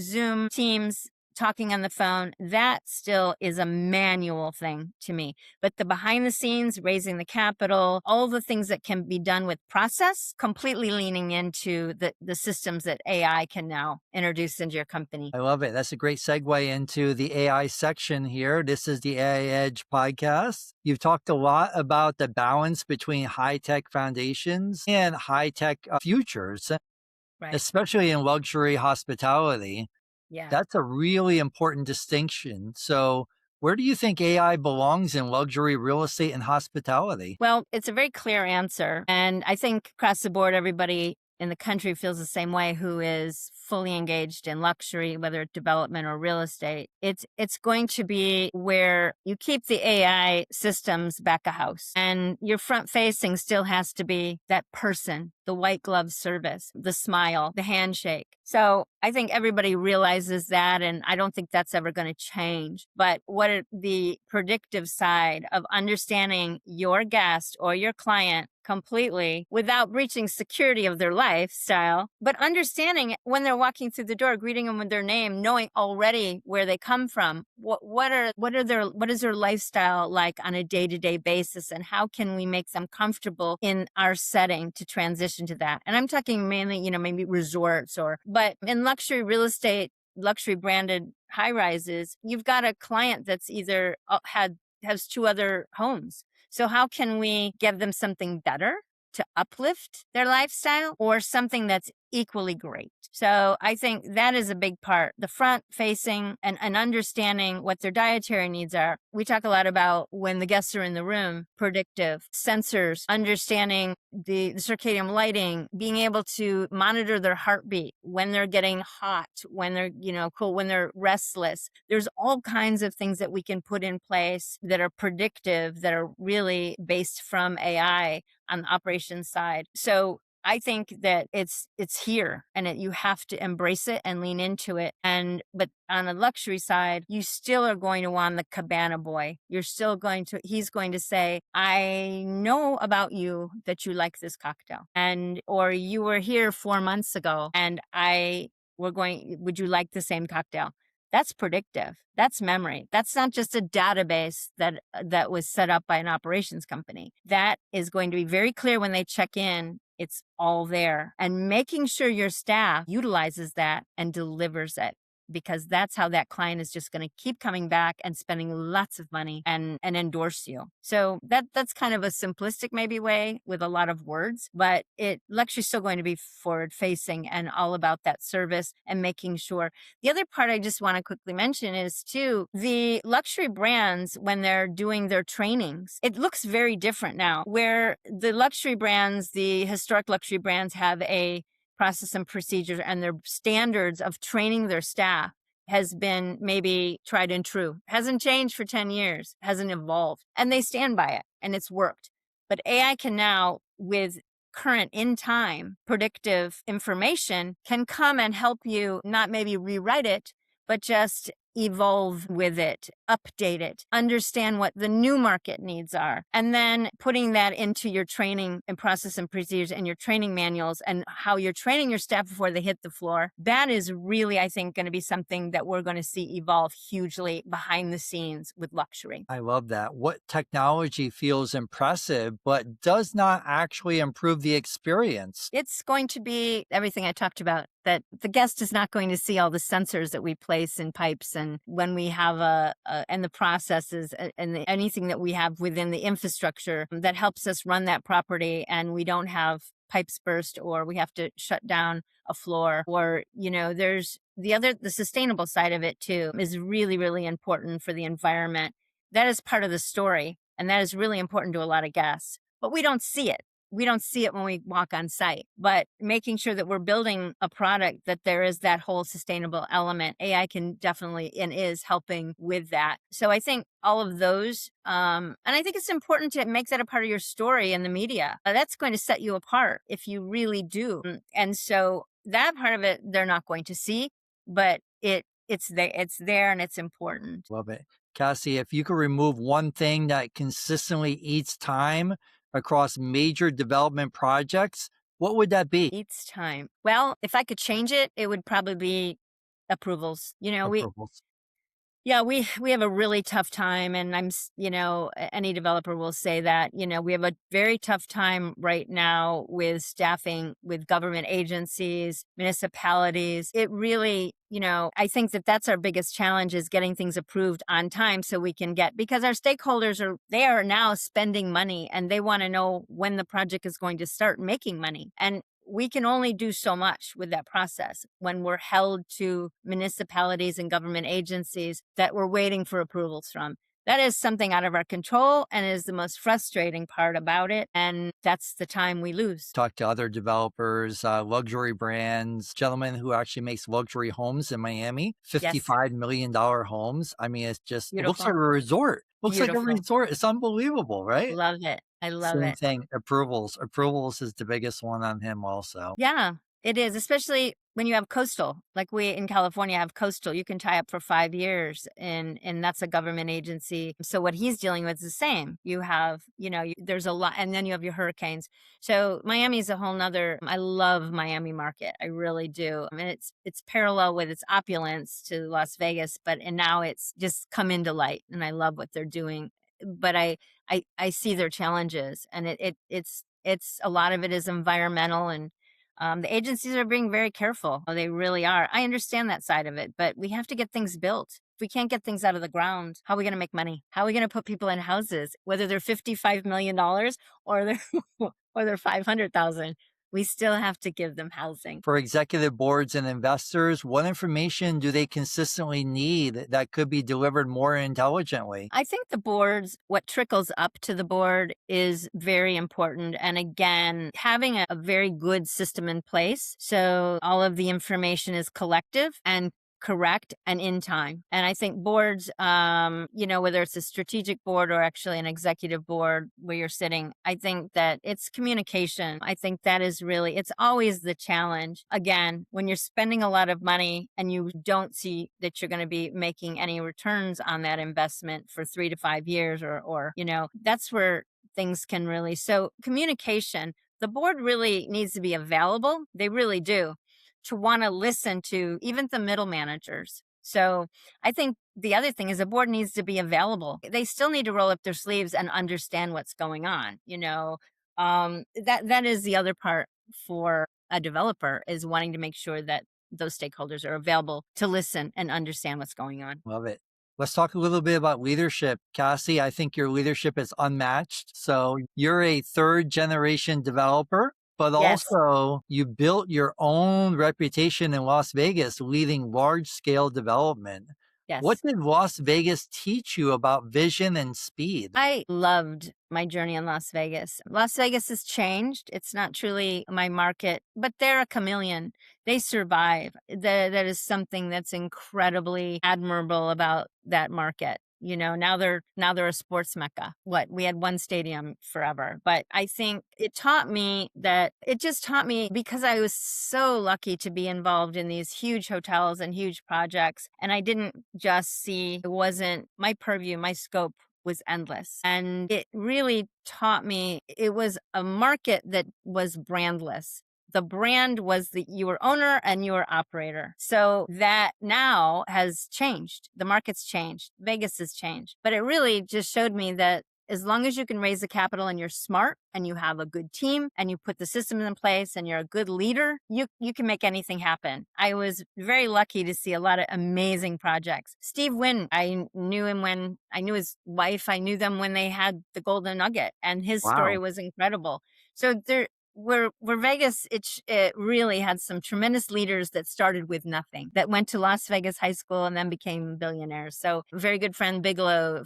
Zoom, Teams, talking on the phone, that still is a manual thing to me. But the behind the scenes, raising the capital, all the things that can be done with process, completely leaning into the systems that AI can now introduce into your company. I love it. That's a great segue into the AI section here. This is the AI Edge podcast. You've talked a lot about the balance between high tech foundations and high tech futures, Right. especially in luxury hospitality. Yeah. That's a really important distinction. So, where do you think AI belongs in luxury real estate and hospitality? Well, it's a very clear answer. And I think across the board, everybody in the country feels the same way who is fully engaged in luxury, whether it's development or real estate. It's going to be where you keep the AI systems back of house, and your front facing still has to be that person, the white glove service, the smile, the handshake. So I think everybody realizes that, and I don't think that's ever going to change. But the predictive side of understanding your guest or your client completely without breaching security of their lifestyle, but understanding when they're walking through the door, greeting them with their name, knowing already where they come from, what is their lifestyle like on a day-to-day basis, and how can we make them comfortable in our setting to transition to that. And I'm talking mainly, maybe resorts, but in luxury real estate, luxury branded high rises, you've got a client that's either has two other homes. So how can we give them something better to uplift their lifestyle, or something that's equally great? So I think that is a big part, the front facing and understanding what their dietary needs are. We talk a lot about when the guests are in the room, predictive sensors, understanding the circadian lighting, being able to monitor their heartbeat when they're getting hot, when they're, cool, when they're restless. There's all kinds of things that we can put in place that are predictive, that are really based from AI on the operations side. So I think that it's here, and you have to embrace it and lean into it. But on the luxury side, you still are going to want the cabana boy. He's going to say, I know about you that you like this cocktail, or you were here 4 months ago and would you like the same cocktail? That's predictive. That's memory. That's not just a database that was set up by an operations company. That is going to be very clear when they check in. It's all there, and making sure your staff utilizes that and delivers it, because that's how that client is just going to keep coming back and spending lots of money and endorse you. So that's kind of a simplistic maybe way with a lot of words, but luxury is still going to be forward facing and all about that service and making sure. The other part I just want to quickly mention is too, the luxury brands, when they're doing their trainings, it looks very different now, where the luxury brands, the historic luxury brands, have a process and procedures, and their standards of training their staff has been maybe tried and true. Hasn't changed for 10 years, hasn't evolved, and they stand by it, and it's worked. But AI can now, with current in time predictive information, can come and help you not maybe rewrite it, but just evolve with it, update it, understand what the new market needs are, and then putting that into your training and process and procedures and your training manuals and how you're training your staff before they hit the floor. That is really, I think, going to be something that we're going to see evolve hugely behind the scenes with luxury. I love that. What technology feels impressive, but does not actually improve the experience? It's going to be everything I talked about, that the guest is not going to see all the sensors that we place in pipes, and when we have and the processes and anything that we have within the infrastructure that helps us run that property, and we don't have pipes burst or we have to shut down a floor, or, there's the sustainable side of it too is really, really important for the environment. That is part of the story, and that is really important to a lot of guests, but we don't see it. We don't see it when we walk on site, but making sure that we're building a product that there is that whole sustainable element. AI can definitely and is helping with that. So I think all of those, and I think it's important to make that a part of your story in the media. That's going to set you apart if you really do. And so that part of it, they're not going to see, but it's there and it's important. Love it. Kassie, if you could remove one thing that consistently eats time across major development projects, what would that be? Each time. Well, if I could change it, it would probably be approvals. Approvals. Yeah, we have a really tough time, and any developer will say that, we have a very tough time right now with staffing with government agencies, municipalities. It really, I think that that's our biggest challenge, is getting things approved on time so we can because our stakeholders they are now spending money, and they want to know when the project is going to start making money. And we can only do so much with that process when we're held to municipalities and government agencies that we're waiting for approvals from. That is something out of our control and is the most frustrating part about it. And that's the time we lose. Talk to other developers, luxury brands, gentleman who actually makes luxury homes in Miami, Yes. $55 million homes. I mean, it looks like Beautiful. a resort. Looks like a Beautiful. resort. It's unbelievable, right? Love it. I love Same it. thing, approvals. Approvals is the biggest one on him also. Yeah, it is, especially when you have coastal. Like we in California have coastal. You can tie up for 5 years and that's a government agency. So what he's dealing with is the same. You have, there's a lot and then you have your hurricanes. So Miami is a whole nother I love Miami market. I really do. I mean it's parallel with its opulence to Las Vegas, but and now it's just come into light and I love what they're doing. But I see their challenges and it's a lot of it is environmental and the agencies are being very careful. Oh, they really are. I understand that side of it, but we have to get things built. If we can't get things out of the ground, how are we going to make money? How are we going to put people in houses, whether they're $55 million or they're or they're 500,000? We still have to give them housing. For executive boards and investors, what information do they consistently need that could be delivered more intelligently? I think the boards, what trickles up to the board is very important. And again, having a very good system in place. So all of the information is collective and correct and in time. And I think boards, whether it's a strategic board or actually an executive board where you're sitting, I think that it's communication. I think that is really, it's always the challenge. Again, when you're spending a lot of money and you don't see that you're going to be making any returns on that investment for 3 to 5 years that's where things can really, so communication, the board really needs to be available. They really do to want to listen to even the middle managers. So I think the other thing is the board needs to be available. They still need to roll up their sleeves and understand what's going on. That is the other part for a developer is wanting to make sure that those stakeholders are available to listen and understand what's going on. Love it. Let's talk a little bit about leadership. Kassie, I think your leadership is unmatched. So you're a third generation developer, but Yes. also you built your own reputation in Las Vegas leading large scale development. What Yes. did Las Vegas teach you about vision and speed? I loved my journey in Las Vegas. Las Vegas has changed. It's not truly my market, but they're a chameleon. They survive. That is something that's incredibly admirable about that market. Now they're a sports mecca. What we had one stadium forever, but I think it just taught me because I was so lucky to be involved in these huge hotels and huge projects, and I didn't just see it wasn't my purview, my scope was endless. And it really taught me it was a market that was brandless. The brand was that you were owner and you were operator. So that now has changed. The market's changed. Vegas has changed. But it really just showed me that as long as you can raise the capital and you're smart and you have a good team and you put the systems in place and you're a good leader, you can make anything happen. I was very lucky to see a lot of amazing projects. Steve Wynn, I knew him when I knew his wife. I knew them when they had the Golden Nugget, and his story Wow. was incredible. So where Vegas, it really had some tremendous leaders that started with nothing, that went to Las Vegas high school and then became billionaires. So a very good friend, Bigelow,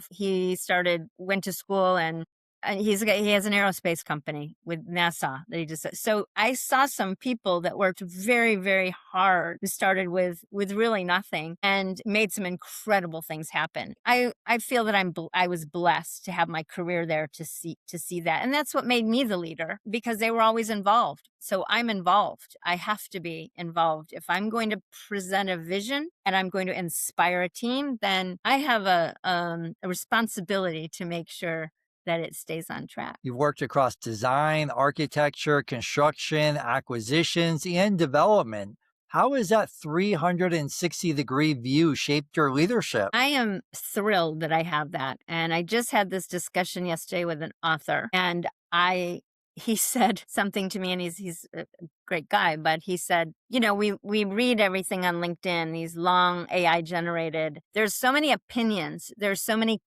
went to school and he has an aerospace company with NASA that he just, so I saw some people that worked very, very hard, who started with really nothing and made some incredible things happen. I feel that I was blessed to have my career there to see that. And that's what made me the leader, because they were always involved. So I'm involved. I have to be involved. If I'm going to present a vision and I'm going to inspire a team, then I have a responsibility to make sure that it stays on track. You've worked across design, architecture, construction, acquisitions, and development. How has that 360-degree view shaped your leadership? I am thrilled that I have that. And I just had this discussion yesterday with an author, and he said something to me, and he's a great guy, but he said, we read everything on LinkedIn, these long AI generated. There's so many opinions. There's so many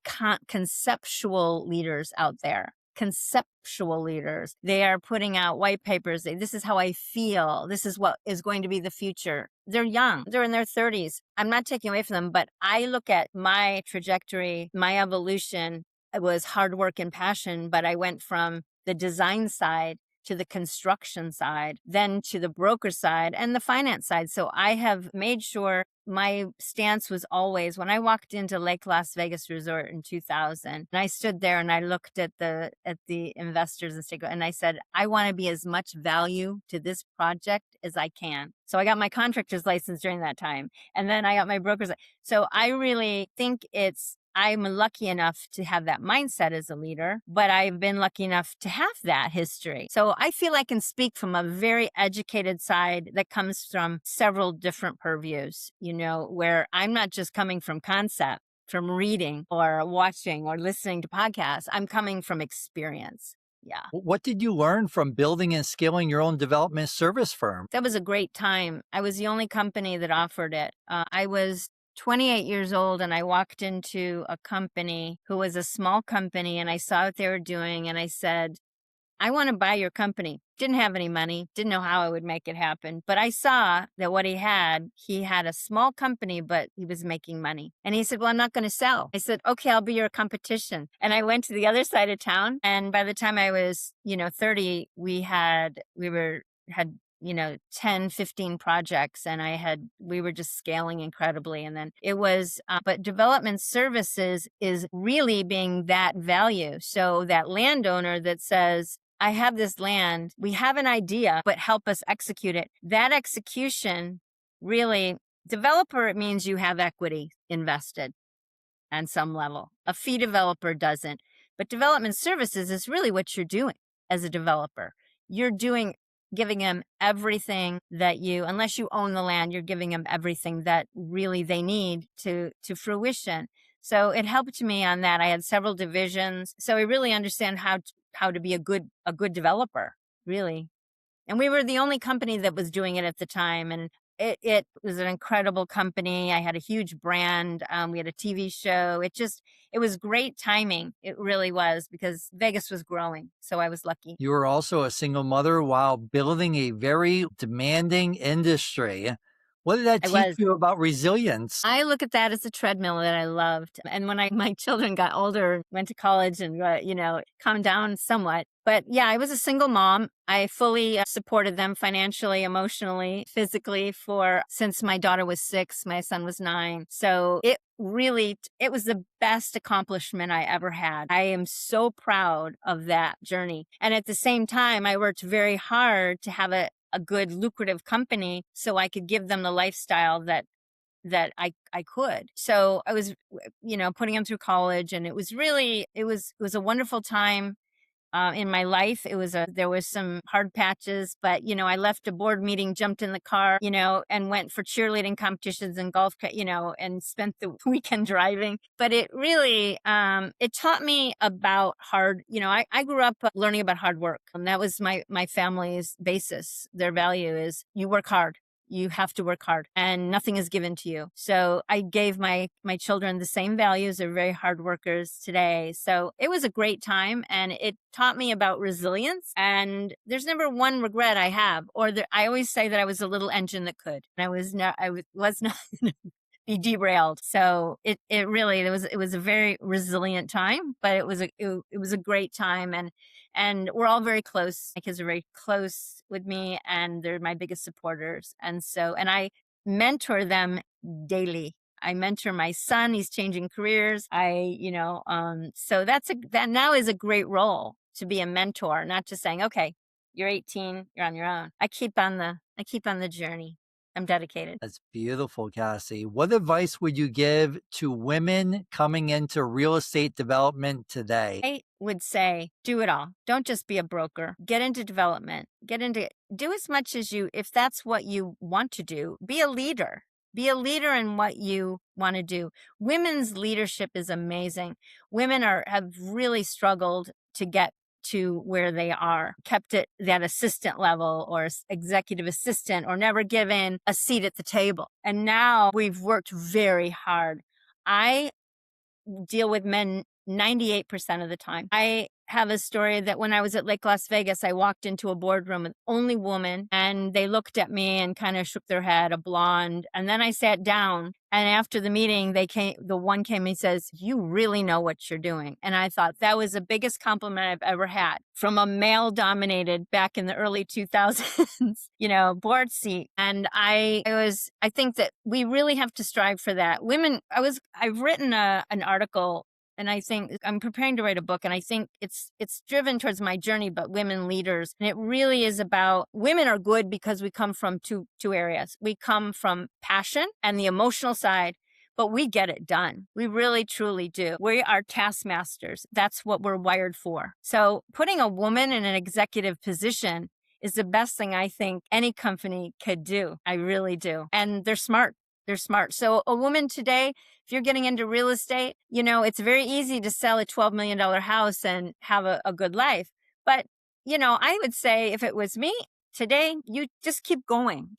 conceptual leaders out there. conceptual leaders. They are putting out white papers. This is how I feel. This is what is going to be the future. They're young. They're in their 30s. I'm not taking away from them, but I look at my trajectory, my evolution. It was hard work and passion, but I went from the design side to the construction side, then to the broker side and the finance side. So I have made sure my stance was always, when I walked into Lake Las Vegas Resort in 2000, and I stood there and I looked at the investors and I said, I want to be as much value to this project as I can. So I got my contractor's license during that time, and then I got my broker's. So I really think I'm lucky enough to have that mindset as a leader, but I've been lucky enough to have that history. So I feel I can speak from a very educated side that comes from several different purviews, where I'm not just coming from concept, from reading or watching or listening to podcasts. I'm coming from experience. Yeah. What did you learn from building and scaling your own development service firm? That was a great time. I was the only company that offered it. I was 28 years old and I walked into a company who was a small company, and I saw what they were doing and I said, I want to buy your company. Didn't have any money, didn't know how I would make it happen, but I saw that what he had a small company, but he was making money. And he said, well, I'm not going to sell. I said, okay, I'll be your competition. And I went to the other side of town. And by the time I was, 30, we had 10, 15 projects, and we were just scaling incredibly. And then but development services is really being that value. So that landowner that says, I have this land, we have an idea, but help us execute it. That execution really, developer, it means you have equity invested on some level. A fee developer doesn't. But development services is really what you're doing as a developer. You're giving them everything that unless you own the land, you're giving them everything that really they need to fruition. So it helped me on that. I had several divisions. So I really understand how to be a good developer, really. And we were the only company that was doing it at the time. And it was an incredible company. I had a huge brand. We had a TV show. It was great timing. It really was, because Vegas was growing. So I was lucky. You were also a single mother while building a very demanding industry. What did that teach you about resilience? I look at that as a treadmill that I loved. And when my children got older, went to college and, calmed down somewhat. But yeah, I was a single mom. I fully supported them financially, emotionally, physically since my daughter was 6, my son was 9. So it was the best accomplishment I ever had. I am so proud of that journey. And at the same time, I worked very hard to have a good lucrative company so I could give them the lifestyle that I could. So I was, putting them through college, and it was a wonderful time. In my life, there was some hard patches, but, I left a board meeting, jumped in the car, and went for cheerleading competitions and golf, and spent the weekend driving. But it really, it taught me about I grew up learning about hard work. And that was my family's basis. Their value is you work hard. You have to work hard, and nothing is given to you. So I gave my children the same values. They're very hard workers today. So it was a great time, and it taught me about resilience. And there's never one regret I have, I always say that I was a little engine that could. And I was not be derailed. So it was a very resilient time, but it was a great time. And we're all very close. My kids are very close with me, and they're my biggest supporters. And I mentor them daily. I mentor my son. He's changing careers. So that now is a great role, to be a mentor, not just saying, okay, you're 18, you're on your own. I keep on the journey. I'm dedicated. That's beautiful, Kassie. What advice would you give to women coming into real estate development today? I would say, do it all. Don't just be a broker. Get into development. Do as much as if that's what you want to do. Be a leader. Be a leader in what you want to do. Women's leadership is amazing. Women have really struggled to get to where they are, kept it that assistant level or executive assistant, or never given a seat at the table. And now we've worked very hard. I deal with men 98% of the time. I have a story that when I was at Lake Las Vegas, I walked into a boardroom with only woman, and they looked at me and kind of shook their head, a blonde. And then I sat down, and after the meeting, the one came and says, "You really know what you're doing." And I thought that was the biggest compliment I've ever had from a male dominated back in the early 2000s, board seat. And I think that we really have to strive for that. I've written an article, and I think I'm preparing to write a book, and I think it's driven towards my journey, but women leaders. And it really is about women are good because we come from two areas. We come from passion and the emotional side, but we get it done. We really, truly do. We are taskmasters. That's what we're wired for. So putting a woman in an executive position is the best thing I think any company could do. I really do. And they're smart. They're smart. So a woman today, if you're getting into real estate, it's very easy to sell a $12 million house and have a good life. But, I would say if it was me today, you just keep going.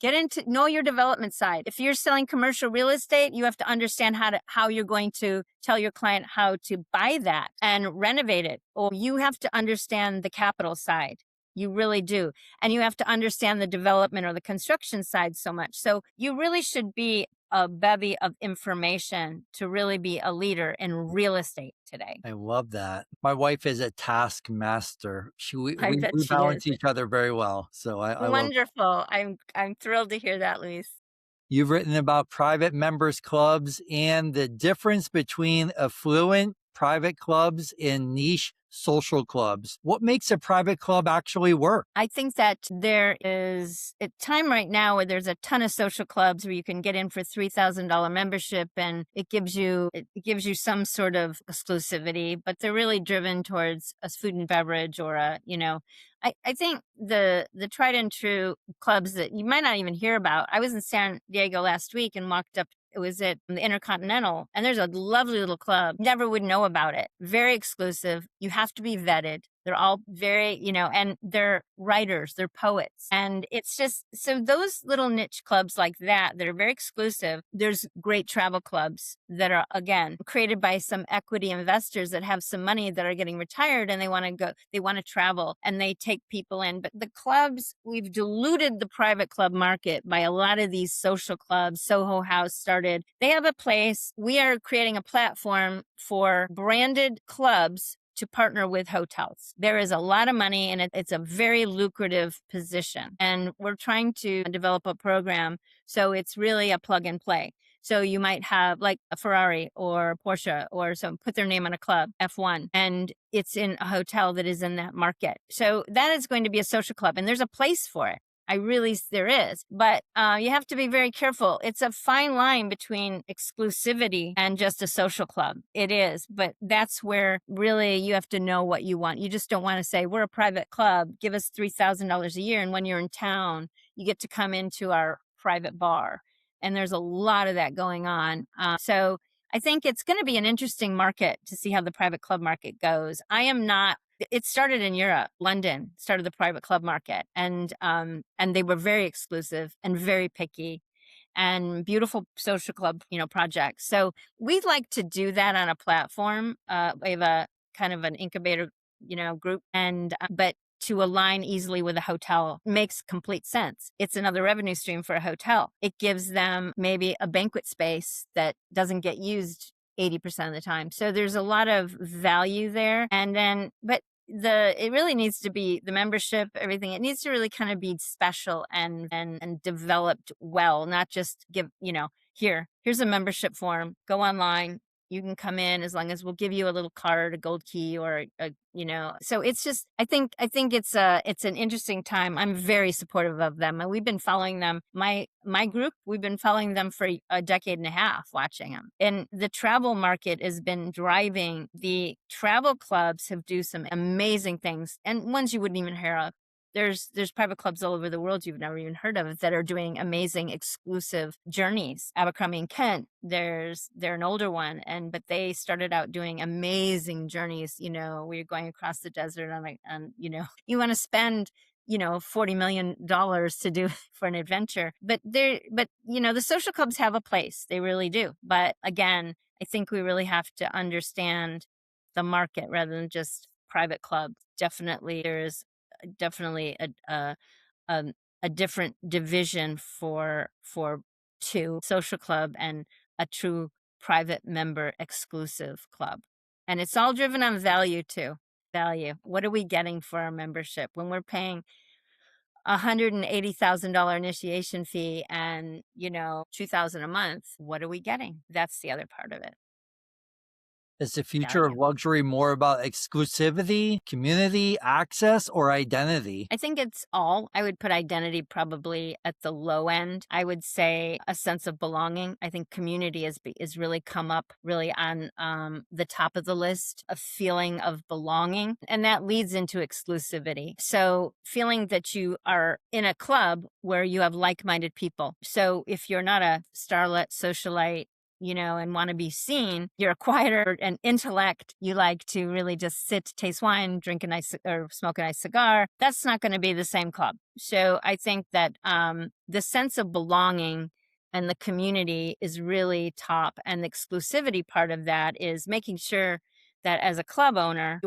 Know your development side. If you're selling commercial real estate, you have to understand how you're going to tell your client how to buy that and renovate it. Or you have to understand the capital side. You really do. And you have to understand the development or the construction side so much. So you really should be a bevy of information to really be a leader in real estate today. I love that. My wife is a taskmaster. I bet We she is. balance each other very well. So I love. Wonderful. I'm thrilled to hear that, Luis. You've written about private members clubs and the difference between affluent private clubs and niche social clubs. What makes a private club actually work? I think that there is a time right now where there's a ton of social clubs where you can get in for $3,000 membership, and it gives you some sort of exclusivity, but they're really driven towards a food and beverage or I think the tried and true clubs that you might not even hear about. I was in San Diego last week and walked up. It was at the Intercontinental, and there's a lovely little club. Never would know about it. Very exclusive. You have to be vetted. They're all very, and they're writers, they're poets. And it's just, so those little niche clubs like that are very exclusive. There's great travel clubs that are, again, created by some equity investors that have some money that are getting retired and they want to travel and they take people in. But the clubs, we've diluted the private club market by a lot of these social clubs. Soho House started. They have a place. We are creating a platform for branded clubs to partner with hotels. There is a lot of money and it's a very lucrative position. And we're trying to develop a program so it's really a plug and play. So you might have like a Ferrari or Porsche or some put their name on a club, F1, and it's in a hotel that is in that market. So that is going to be a social club and there's a place for it. There is, but you have to be very careful. It's a fine line between exclusivity and just a social club. It is, but that's where really you have to know what you want. You just don't want to say, we're a private club, give us $3,000 a year. And when you're in town, you get to come into our private bar. And there's a lot of that going on. So I think it's going to be an interesting market to see how the private club market goes. It started in Europe. London started the private club market, and they were very exclusive and very picky, and beautiful social club, projects. So we'd like to do that on a platform. We have a kind of an incubator, group, and but to align easily with a hotel makes complete sense. It's another revenue stream for a hotel. It gives them maybe a banquet space that doesn't get used 80% of the time. So there's a lot of value there. And then, but it really needs to be the membership, everything. It needs to really kind of be special and developed well, not just give, here's a membership form, go online. You can come in as long as we'll give you a little card, a gold key, or so it's just, I think it's an interesting time. I'm very supportive of them. And we've been following them. My group, we've been following them for a decade and a half, watching them. And the travel market has been driving. The travel clubs have do some amazing things and ones you wouldn't even hear of. There's private clubs all over the world you've never even heard of that are doing amazing exclusive journeys. Abercrombie and Kent, they're an older one, but they started out doing amazing journeys. Where you're going across the desert and you want to spend $40 million to do for an adventure. But the social clubs have a place. They really do. But again, I think we really have to understand the market rather than just private club. Definitely, there's definitely um, a different division for two social club and a true private member exclusive club. And it's all driven on value too. Value. What are we getting for our membership when we're paying $180,000 initiation fee and, 2,000 a month? What are we getting? That's the other part of it. Is the future of Value. luxury more about exclusivity, community, access, or identity? I think it's all. I would put identity probably at the low end. I would say a sense of belonging. I think community is really come up really on the top of the list, a feeling of belonging, and that leads into exclusivity. So feeling that you are in a club where you have like-minded people. So if you're not a starlet, socialite, and want to be seen, you're a quieter and intellect. You like to really just sit, taste wine, drink a nice or smoke a nice cigar. That's not going to be the same club. So I think that the sense of belonging and the community is really top. And the exclusivity part of that is making sure that as a club owner,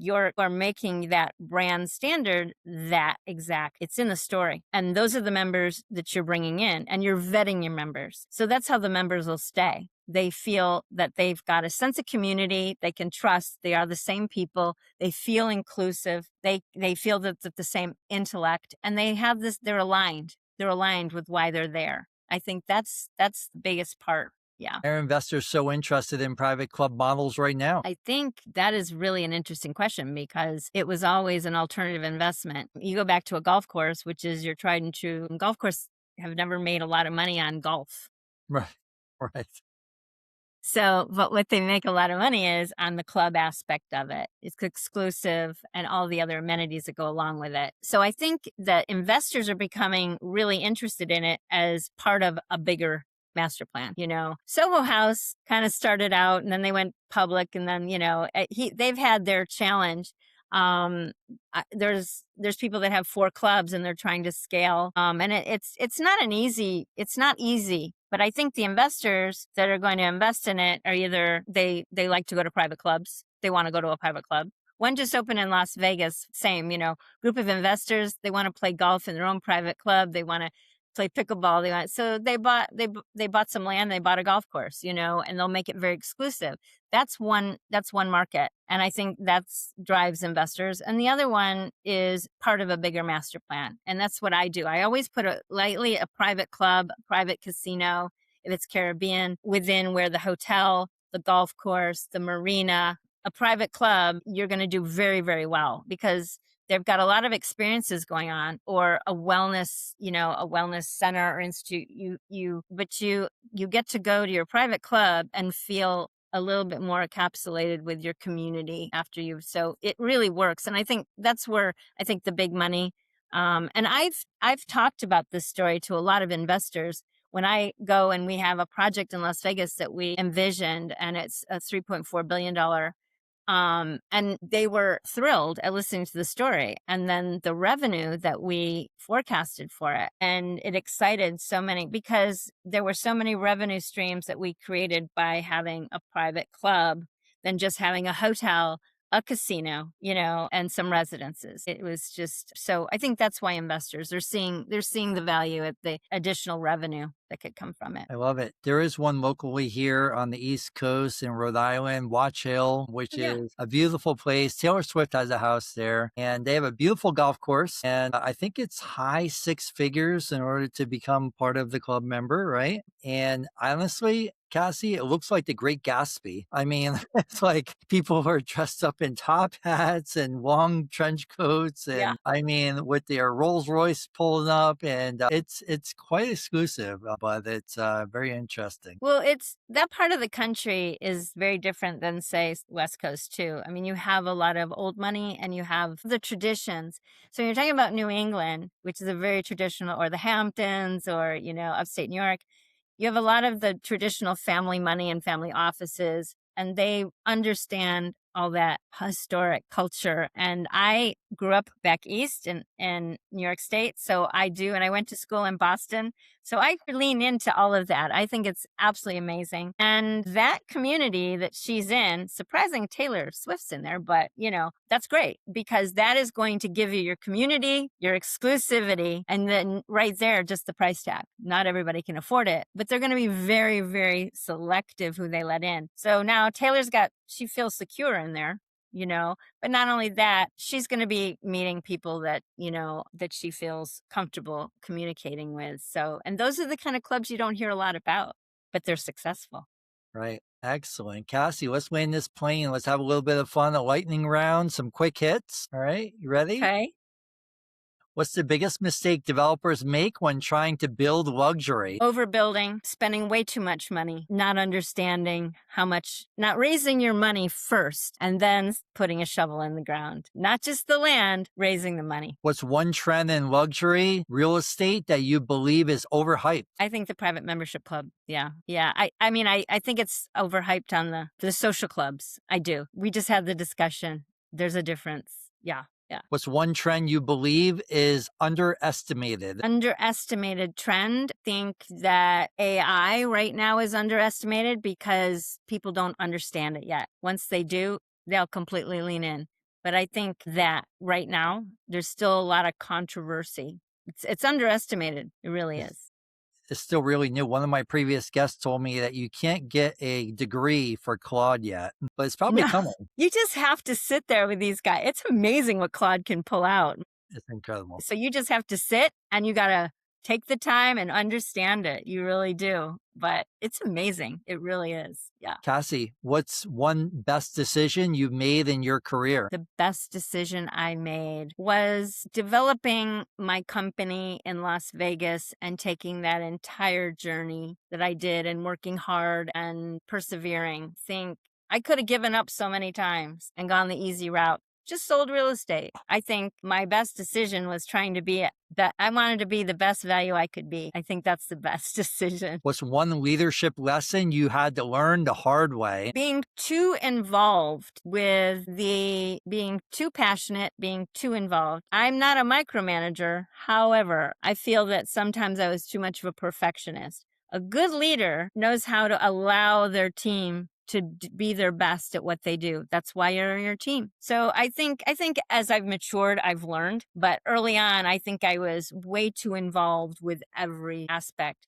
you are making that brand standard that exact. It's in the story. And those are the members that you're bringing in and you're vetting your members. So that's how the members will stay. They feel that they've got a sense of community. They can trust. They are the same people. They feel inclusive. They feel that the same intellect and they have this, they're aligned. They're aligned with why they're there. I think that's the biggest part. Yeah. Are investors so interested in private club models right now? I think that is really an interesting question because it was always an alternative investment. You go back to a golf course, which is your tried and true golf course, have never made a lot of money on golf. Right. Right. So, but what they make a lot of money is on the club aspect of it. It's exclusive and all the other amenities that go along with it. So I think that investors are becoming really interested in it as part of a bigger master plan. Soho House kind of started out and then they went public and then, they've had their challenge. There's people that have 4 clubs and they're trying to scale. And it's not easy, but I think the investors that are going to invest in it are either they like to go to private clubs. They want to go to a private club. One just opened in Las Vegas, same, group of investors. They want to play golf in their own private club. They want to play pickleball. So they bought some land. They bought a golf course, and they'll make it very exclusive. That's one market. And I think that's drives investors. And the other one is part of a bigger master plan. And that's what I do. I always put a private club, a private casino, if it's Caribbean, within where the hotel, the golf course, the marina, a private club, you're going to do very, very well because they've got a lot of experiences going on, or a wellness, a wellness center or institute. But you get to go to your private club and feel a little bit more encapsulated with your community after you. So it really works. And I think that's where I think the big money. And I've talked about this story to a lot of investors. When I go and we have a project in Las Vegas that we envisioned, and it's a $3.4 billion. And they were thrilled at listening to the story and then the revenue that we forecasted for it. And it excited so many because there were so many revenue streams that we created by having a private club than just having a hotel, a casino, and some residences. It was just, so I think that's why investors are seeing the value at the additional revenue that could come from it. I love it. There is one locally here on the East Coast in Rhode Island, Watch Hill, which is a beautiful place. Taylor Swift has a house there, and they have a beautiful golf course. And I think it's high 6 figures in order to become part of the club member, right? And honestly, Kassie, it looks like the Great Gatsby. I mean, it's like people are dressed up in top hats and long trench coats, and I mean, with their Rolls Royce pulling up, and it's quite exclusive, but it's very interesting. Well, it's that part of the country is very different than, say, West Coast too. I mean, you have a lot of old money and you have the traditions. So you're talking about New England, which is a very traditional, or the Hamptons, or upstate New York. You have a lot of the traditional family money and family offices, and they understand all that historic culture. And I grew up back east in New York State. So I do. And I went to school in Boston. So I lean into all of that. I think it's absolutely amazing. And that community that she's in, surprising Taylor Swift's in there, but that's great because that is going to give you your community, your exclusivity, and then right there, just the price tag. Not everybody can afford it, but they're going to be very, very selective who they let in. So now she feels secure in there, but not only that, she's going to be meeting people that, that she feels comfortable communicating with. So, and those are the kind of clubs you don't hear a lot about, but they're successful. Right. Excellent. Kassie, let's land this plane. Let's have a little bit of fun, a lightning round, some quick hits. All right. You ready? Okay. What's the biggest mistake developers make when trying to build luxury? Overbuilding, spending way too much money, not understanding how much, not raising your money first and then putting a shovel in the ground. Not just the land, raising the money. What's one trend in luxury real estate that you believe is overhyped? I think the private membership club. Yeah. Yeah. I mean, I think it's overhyped on the social clubs. I do. We just had the discussion. There's a difference. Yeah. Yeah. What's one trend you believe is underestimated? Underestimated trend. Think that AI right now is underestimated because people don't understand it yet. Once they do, they'll completely lean in. But I think that right now, there's still a lot of controversy. It's underestimated. It really is. It's still really new. One of my previous guests told me that you can't get a degree for Claude yet, but it's probably No, coming. you just have to sit there with these guys. It's amazing what Claude can pull out. It's incredible. So you just have to sit and you got to take the time and understand it. You really do. But it's amazing. It really is. Yeah. Kassie, what's one best decision you made in your career? The best decision I made was developing my company in Las Vegas and taking that entire journey that I did and working hard and persevering. I could have given up so many times and gone the easy route. Just sold real estate. I think my best decision was trying to be that I wanted to be the best value I could be. I think that's the best decision. What's one leadership lesson you had to learn the hard way? Being too involved with being too passionate, being too involved. I'm not a micromanager. However, I feel that sometimes I was too much of a perfectionist. A good leader knows how to allow their team to be their best at what they do. That's why you're in your team. So I think as I've matured, I've learned, but early on, I think I was way too involved with every aspect.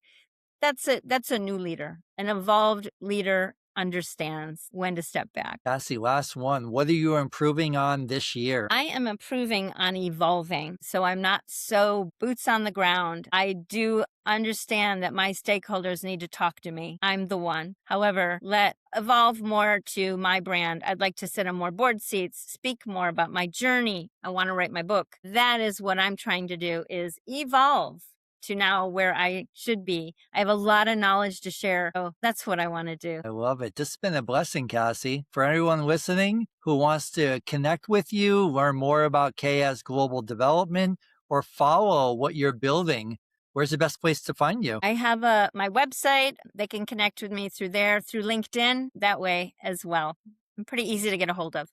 That's a new leader. An evolved leader understands when to step back. Kassie, last one. What are you improving on this year? I am improving on evolving. So I'm not so boots on the ground. I do understand that my stakeholders need to talk to me. I'm the one. However, let evolve more to my brand. I'd like to sit on more board seats, speak more about my journey. I want to write my book. That is what I'm trying to do, is evolve to now where I should be. I have a lot of knowledge to share. So that's what I want to do. I love it. This has been a blessing, Kassie. For anyone listening who wants to connect with you, learn more about KS Global Development, or follow what you're building, where's the best place to find you? I have my website. They can connect with me through there, through LinkedIn, that way as well. I'm pretty easy to get a hold of.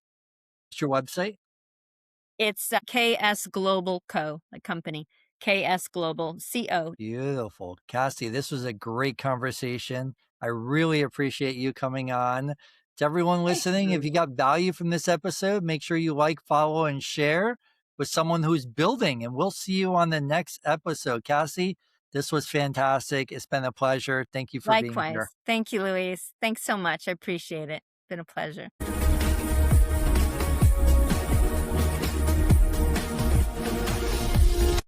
What's your website? It's KS Global Co., the company. KS Global CO. Beautiful. Kassie, this was a great conversation. I really appreciate you coming on. To everyone listening, if you got value from this episode, make sure you like, follow, and share with someone who's building. And we'll see you on the next episode. Kassie, this was fantastic. It's been a pleasure. Thank you for being Likewise. here. Thank you, Louise. Thanks so much. I appreciate it. It's been a pleasure.